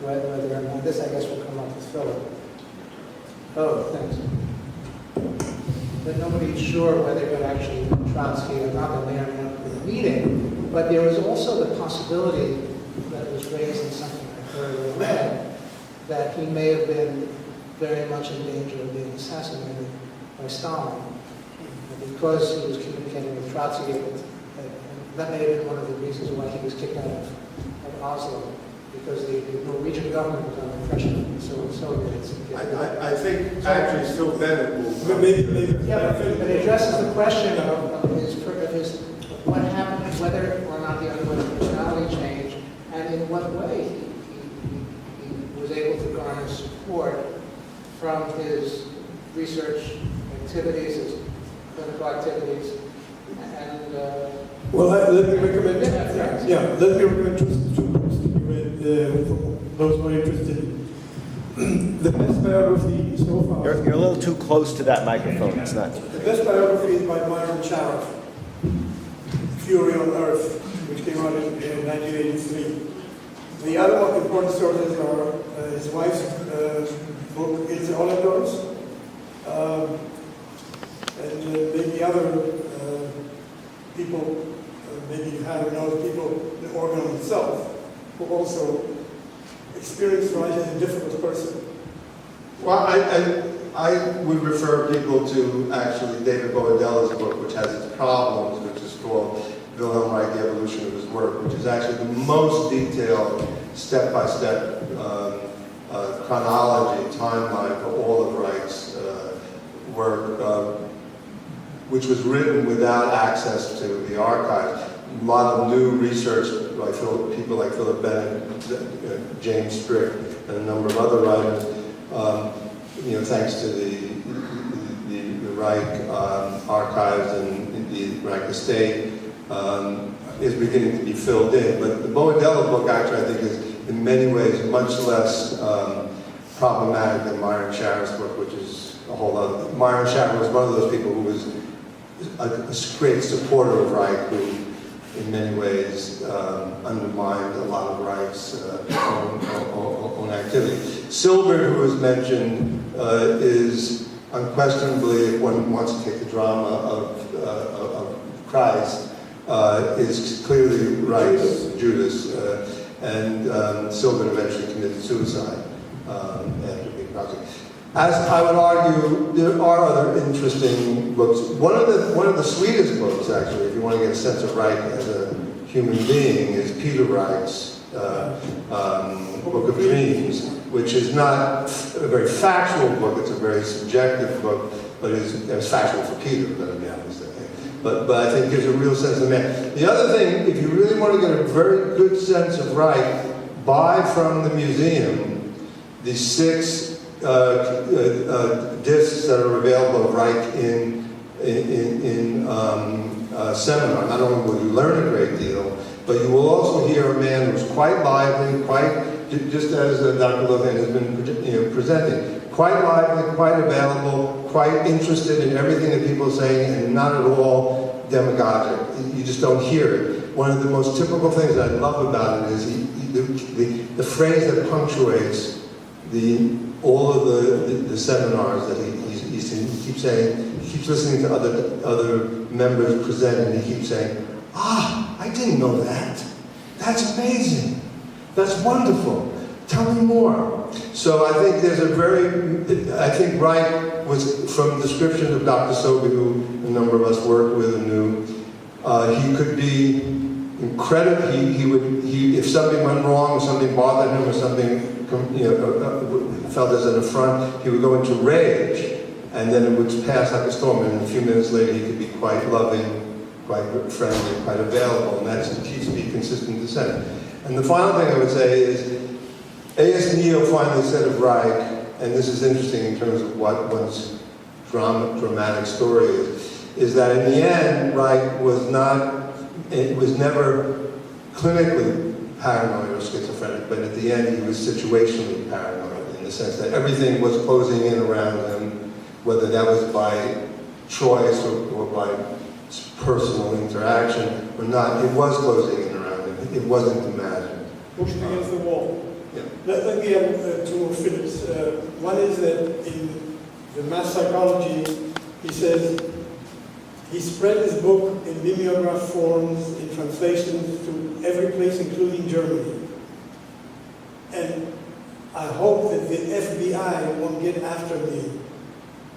whether or not this, I guess, will come up with Philip. Oh, thanks. But nobody's sure whether it actually Trotsky or not, that they ended up with a meeting. But there was also the possibility that was raised in something I heard or read, that he may have been very much in danger of being assassinated by Stalin. Because he was communicating with Trotsky, that may have been one of the reasons why he was kicked out of Oslo, because the Norwegian government was under pressure. So I think actually still Bennett will. Maybe. yeah, but it addresses the question of his what happened, whether or not he underwent a personality change, and in what way he was able to garner support from his research activities, his clinical activities, and Well, let me recommend. Let me recommend two books that you read for those who are interested. The best biography so far. You're a little too close to that microphone. It's not. The best biography is by Myron Charoff, Fury on Earth, which came out in 1983. The other more important sources are his wife's book, It's All Indoors, and maybe other people, maybe you haven't known people, the organ itself, who also experienced Reich as a difficult person. Well, I would refer people to actually David Boadella's book, which has its problems, which is called Wilhelm Reich, The Evolution of His Work, which is actually the most detailed step-by-step chronology, timeline for all of Reich's work, which was written without access to the archives. A lot of new research by people like Philip Bennett, James Strick, and a number of other writers, thanks to the Reich archives and the Reich estate, is beginning to be filled in. But the Boadella book actually, I think, is in many ways much less problematic than Myron Sharro's book, which is a whole other. Myron Sharro was one of those people who was a great supporter of Reich, who in many ways undermined a lot of Reich's own activity. Silbert, who was mentioned, is unquestionably, if one wants to take the drama of Christ, is clearly Reich's Judas, and Silbert eventually committed suicide after being prosecuted. As I would argue, there are other interesting books. One of the sweetest books, actually, if you want to get a sense of Reich as a human being, is Peter Reich's Book of Dreams, which is not a very factual book. It's a very subjective book, but it's factual for Peter, but I mean, but I think gives a real sense of man. The other thing, if you really want to get a very good sense of Reich, buy from the museum the 6 discs that are available of Reich in seminar. Not only will you learn a great deal, but you will also hear a man who's quite lively, quite, just as Dr. Lothane has been presenting, quite lively, quite available, quite interested in everything that people are saying, and not at all demagogic. You just don't hear it. One of the most typical things that I love about it is the phrase that punctuates all of the seminars that he keeps saying. He keeps listening to other members present, and he keeps saying, I didn't know that. That's amazing. That's wonderful. Tell me more. So I think I think Reich was, from descriptions of Dr. Sobey, who a number of us worked with and knew, he could be incredible. If something went wrong, or something bothered him, or something felt as an affront, he would go into rage, and then it would pass like a storm, and a few minutes later he could be quite loving, quite friendly, quite available, and that keeps to be consistent dissent. And the final thing I would say is, A.S. Neill finally said of Reich, and this is interesting in terms of what one's dramatic story is that in the end, Reich was never clinically paranoid or schizophrenic, but at the end he was situationally paranoid, in the sense that everything was closing in around him, whether that was by choice or by personal interaction or not. It was closing in around him. It wasn't imagined. Pushed against the wall. Yeah. Let me have two more Phillips. One is that in the mass psychology, he says he spread his book in mimeograph forms, in translations to every place, including Germany. And I hope that the FBI won't get after me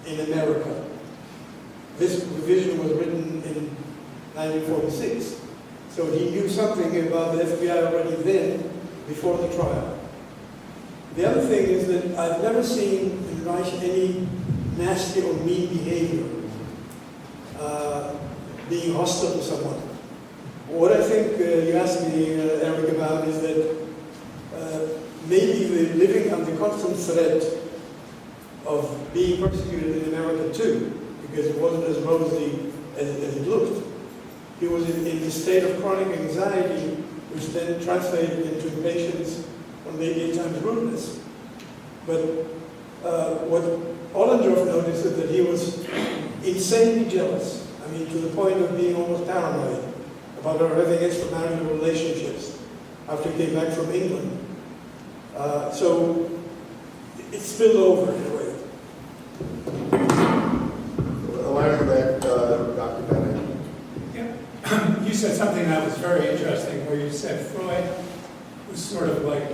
in America. This revision was written in 1946. So he knew something about the FBI already then, before the trial. The other thing is that I've never seen in Reich any nasty or mean behavior, being hostile to someone. What I think you asked me, Eric, about is that maybe the living under constant threat of being persecuted in America too, because it wasn't as rosy as it looked. He was in a state of chronic anxiety, which then translated into impatience or maybe at times rudeness. But what Ollendorff noticed is that he was insanely jealous. I mean, to the point of being almost paranoid about her having extramarital relationships after he came back from England. So it spilled over in a way. I want to go back to Dr. Bennett. Yeah. You said something that was very interesting, where you said Freud was sort of like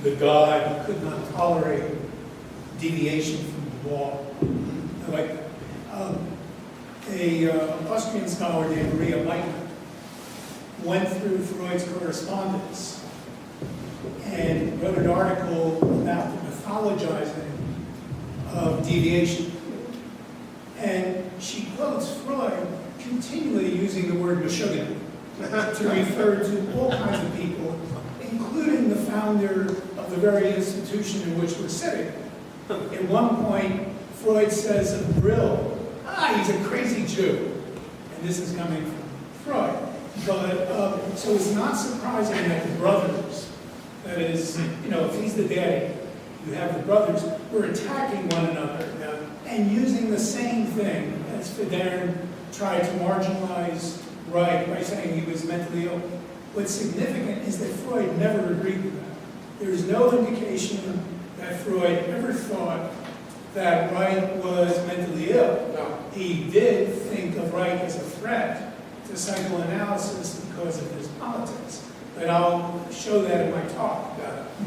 the god who could not tolerate deviation from the law. Like a Austrian scholar named Maria Meitner went through Freud's correspondence and wrote an article about the mythologizing of deviation. And she quotes Freud continually using the word Meshuggah to refer to all kinds of people, including the founder of the very institution in which we're sitting. At one point, Freud says of Brill, he's a crazy Jew. And this is coming from Freud. But, so it's not surprising that the brothers, that is, if he's the daddy, you have the brothers, were attacking one another and using the same thing as Federn tried to marginalize Reich by saying he was mentally ill. What's significant is that Freud never agreed with that. There's no indication that Freud ever thought that Reich was mentally ill. No. He did think of Reich as a threat to psychoanalysis because of his politics. But I'll show that in my talk.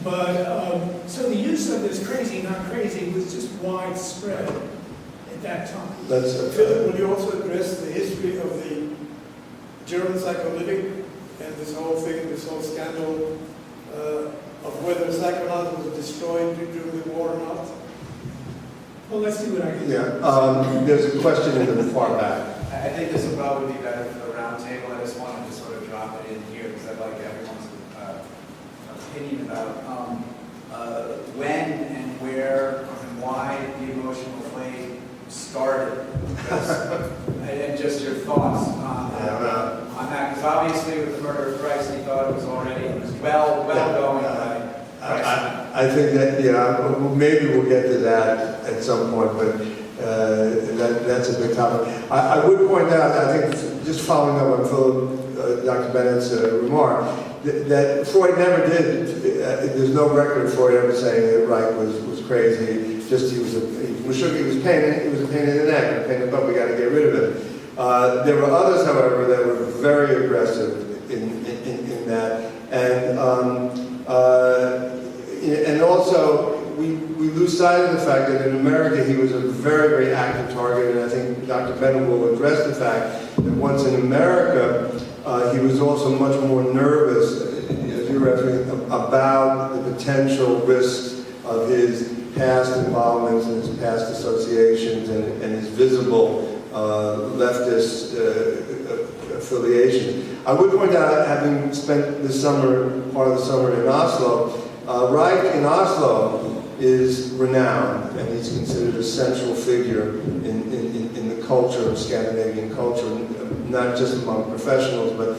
But, so the use of this crazy, not crazy, was just widespread at that time. Philip, will you also address the history of the German psychoanalytic and this whole thing, this whole scandal of whether psychoanalysis was destroyed during the war or not? Well, let's see what I can do. Yeah, there's a question in the far back. I think this will probably be better for the round table. I just wanted to sort of drop it in here because I'd like everyone's opinion about when and where and why the emotional flame started. And just your thoughts on that. Because obviously with the murder of Christ, he thought it was already well going by Christ. I think that, maybe we'll get to that at some point, but that's a big topic. I would point out, I think, just following up on Philip, Dr. Bennett's remark, that Freud never did, there's no record of Freud ever saying that Reich was crazy, just he was a pain in the neck, a pain in the butt, we got to get rid of it. There were others, however, that were very aggressive in that, and also we lose sight of the fact that in America he was a very, very active target, and I think Dr. Bennett will address the fact that once in America, he was also much more nervous, as you were asking, about the potential risks of his past involvements and his past associations and his visible leftist affiliation. I would point out, having spent the summer, part of the summer in Oslo, Reich in Oslo is renowned, and he's considered a central figure in the culture of Scandinavian culture, not just among professionals, but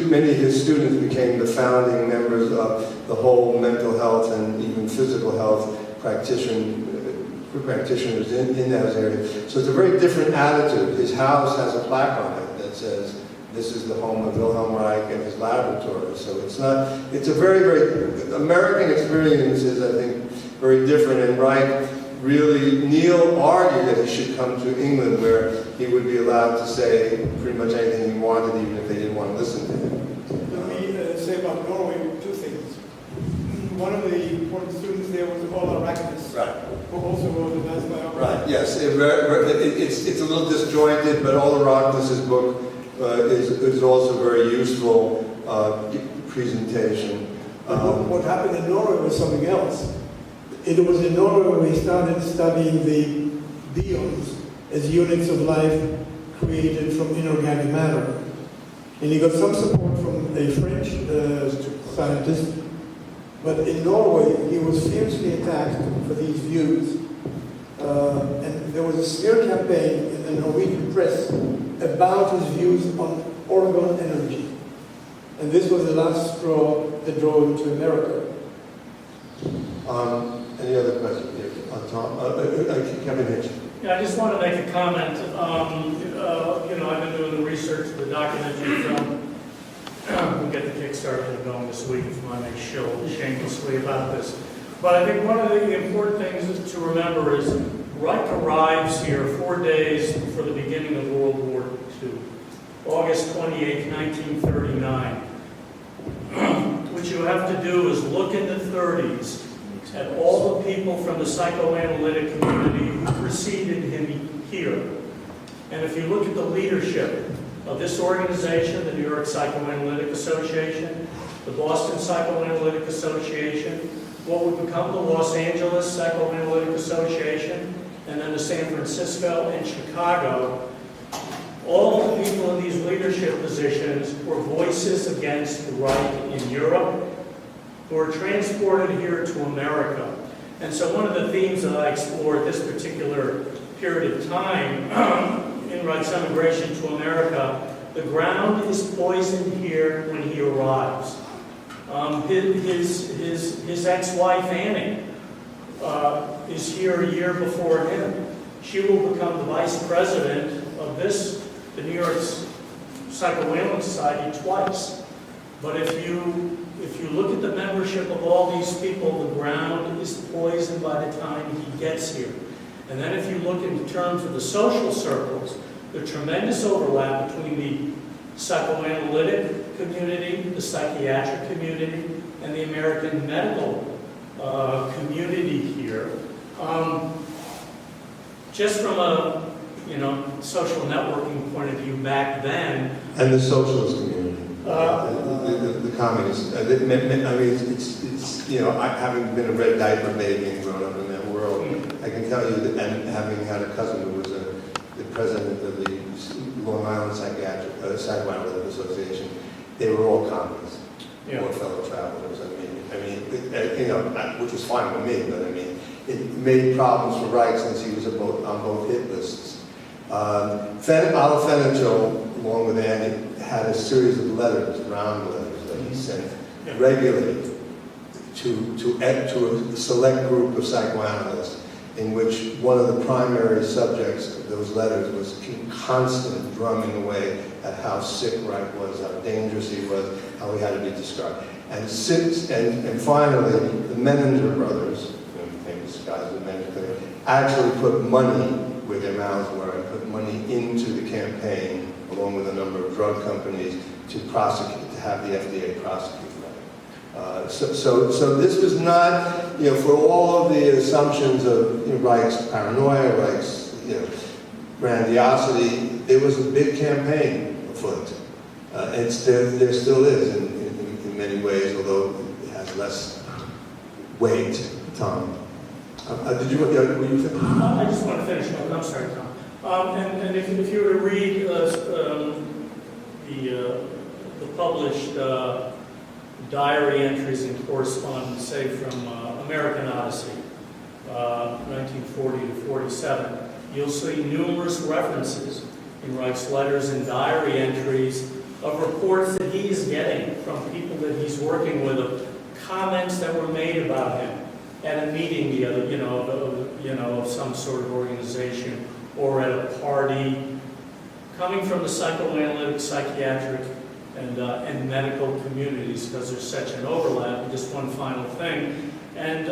many of his students became the founding members of the whole mental health and even physical health practitioners in those areas. So it's a very different attitude. His house has a plaque on it that says, "This is the home of Wilhelm Reich and his laboratory." So it's a very, very, American experience is, I think, very different. And Reich Neil argued that he should come to England where he would be allowed to say pretty much anything he wanted, even if they didn't want to listen to him. Let me say about Norway two things. One of the important students there was Ola Raknes, Right. who also wrote a nice biography. Right, yes. It's a little disjointed, but Ola Raknes' book is also very useful presentation. What happened in Norway was something else. It was in Norway where we started studying the bions as units of life created from inorganic matter. And he got some support from a French scientist, but in Norway he was fiercely attacked for these views. And there was a smear campaign in the Norwegian press about his views on orgone energy. And this was the last straw that drove him to America. Any other questions? Tom? Kevin Hitch. Yeah, I just want to make a comment. I've been doing the research for the documentary film. We'll get the Kickstarter going this week if I may shill shamelessly about this. But I think one of the important things to remember is Reich arrives here 4 days before the beginning of World War II, August 28, 1939. What you have to do is look in the 30s at all the people from the psychoanalytic community who preceded him here. And if you look at the leadership of this organization, the New York Psychoanalytic Association, the Boston Psychoanalytic Association, what would become the Los Angeles Psychoanalytic Association, and then to San Francisco and Chicago. All the people in these leadership positions were voices against the Reich in Europe, who were transported here to America. And so one of the themes that I explored this particular period of time in Reich's emigration to America, the ground is poisoned here when he arrives. His ex-wife Annie is here a year before him. She will become the vice president of the New York Psychoanalytic Society twice. But if you look at the membership of all these people, the ground is poisoned by the time he gets here. And then if you look in terms of the social circles, the tremendous overlap between the psychoanalytic community, the psychiatric community, and the American medical community here. Just from a social networking point of view back then. And the socialist community, the communists. I mean, it's having been a red diaper baby and grown up in that world, I can tell you that, and having had a cousin who was the president of the Long Island Psychoanalytic Association, they were all communists, or fellow travelers. Which was fine with me, but I mean, it made problems for Reich since he was on both hit lists. Adolf Fenichel, along with Andy, had a series of letters, round letters, that he sent regularly to a select group of psychoanalysts, in which one of the primary subjects of those letters was constant drumming away at how sick Reich was, how dangerous he was, how he had to be described. And finally, the Menninger brothers, famous guys with Menninger, actually put money where their mouths were, and put money into the campaign, along with a number of drug companies, to have the FDA prosecute Reich. So this was not, for all of the assumptions of Reich's paranoia, Reich's grandiosity, there was a big campaign afoot. There still is in many ways, although it has less weight. Tom, were you finished? I just want to finish. I'm sorry, Tom. And if you were to read the published diary entries and correspondence, say from American Odyssey, 1940 to 47, you'll see numerous references in Reich's letters and diary entries of reports that he is getting from people that he's working with, of comments that were made about him at a meeting, of some sort of organization, or at a party, coming from the psychoanalytic, psychiatric, and medical communities, because there's such an overlap. And just one final thing, and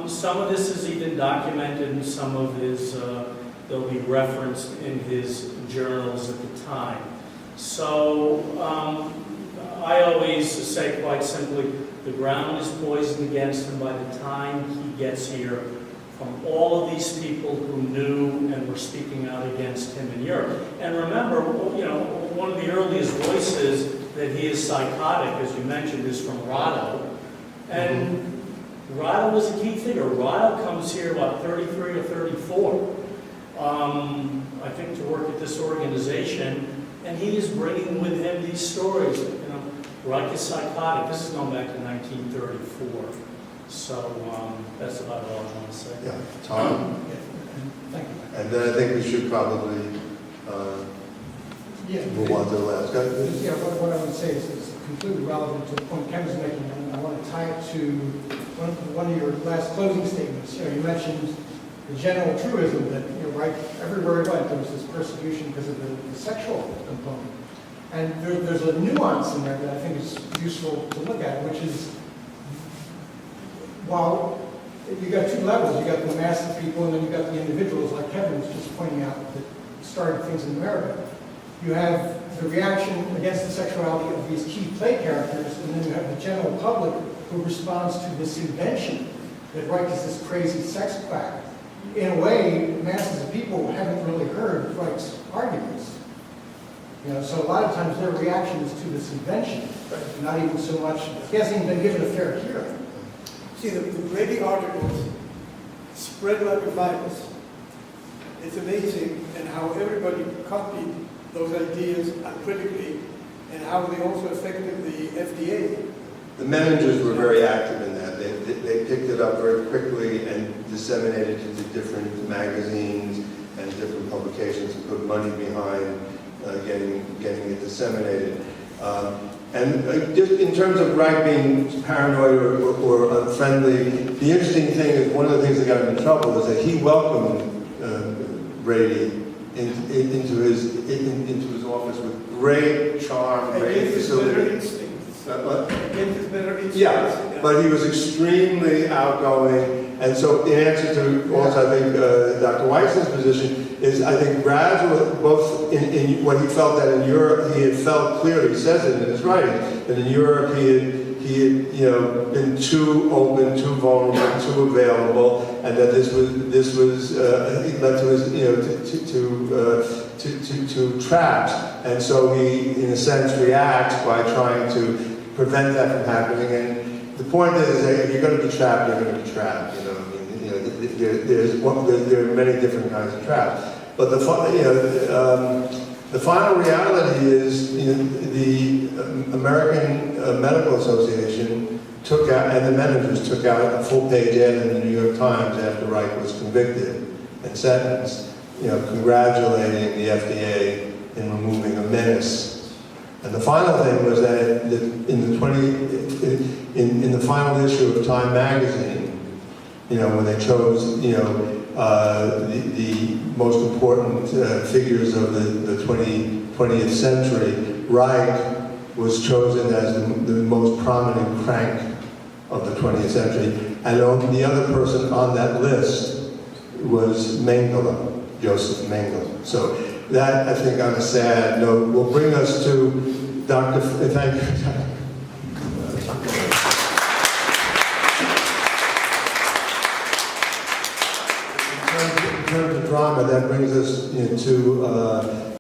some of this is even documented in some of his, they'll be referenced in his journals at the time. So I always say quite simply, the ground is poisoned against him by the time he gets here, from all of these people who knew and were speaking out against him in Europe. And remember, one of the earliest voices that he is psychotic, as you mentioned, is from Rado. And Rado was a key figure. Rado comes here about 33 or 34, I think, to work at this organization, and he is bringing with him these stories. Reich is psychotic. This is going back to 1934. So that's about all I want to say. Yeah, Tom? Thank you. And then I think we should probably move on to the last guy. Yeah, what I would say is completely relevant to the point Kevin's making, and I want to tie it to one of your last closing statements. You mentioned the general truism that Reich, everywhere he went, there was this persecution because of the sexual component. And there's a nuance in there that I think is useful to look at, which is, while you got two levels, you got the mass of people, and then you got the individuals, like Kevin was just pointing out, that started things in America. You have the reaction against the sexuality of these key play characters, and then you have the general public who responds to this invention that Reich is this crazy sex quack. In a way, masses of people haven't really heard Reich's arguments. So a lot of times their reaction is to this invention, not even so much, he hasn't even been given a fair hearing. See, the Brady articles spread like a virus. it's amazing, and how everybody copied those ideas uncritically, and how they also affected the FDA. The managers were very active in that. They picked it up very quickly and disseminated it to different magazines and different publications and put money behind getting it disseminated. Just in terms of Reich being paranoid or unfriendly, the interesting thing is one of the things that got him in trouble is that he welcomed Brady into his office with great charm, great facility. Yeah, but he was extremely outgoing, and so in answer to also, I think, Dr. Weiss's position is, I think, gradually, both in what he felt that in Europe, he had felt clearly, he says it in his writing, that in Europe he had been too open, too vulnerable, too available, and that this was it led to his, to traps, and so he, in a sense, reacts by trying to prevent that from happening. And the point is that if you're going to be trapped, you're going to be trapped. There are many different kinds of traps. But the final reality is, the American Medical Association took out, and the managers took out a full-page ad in the New York Times after Reich was convicted and sentenced, congratulating the FDA in removing a menace. And the final thing was that in the final issue of Time magazine, when they chose, the most important figures of the 20th century, Reich was chosen as the most prominent crank of the 20th century. And the other person on that list was Mengele, Joseph Mengele. So that, I think, on a sad note, will bring us to Dr. Thank you. In terms of drama, that brings us to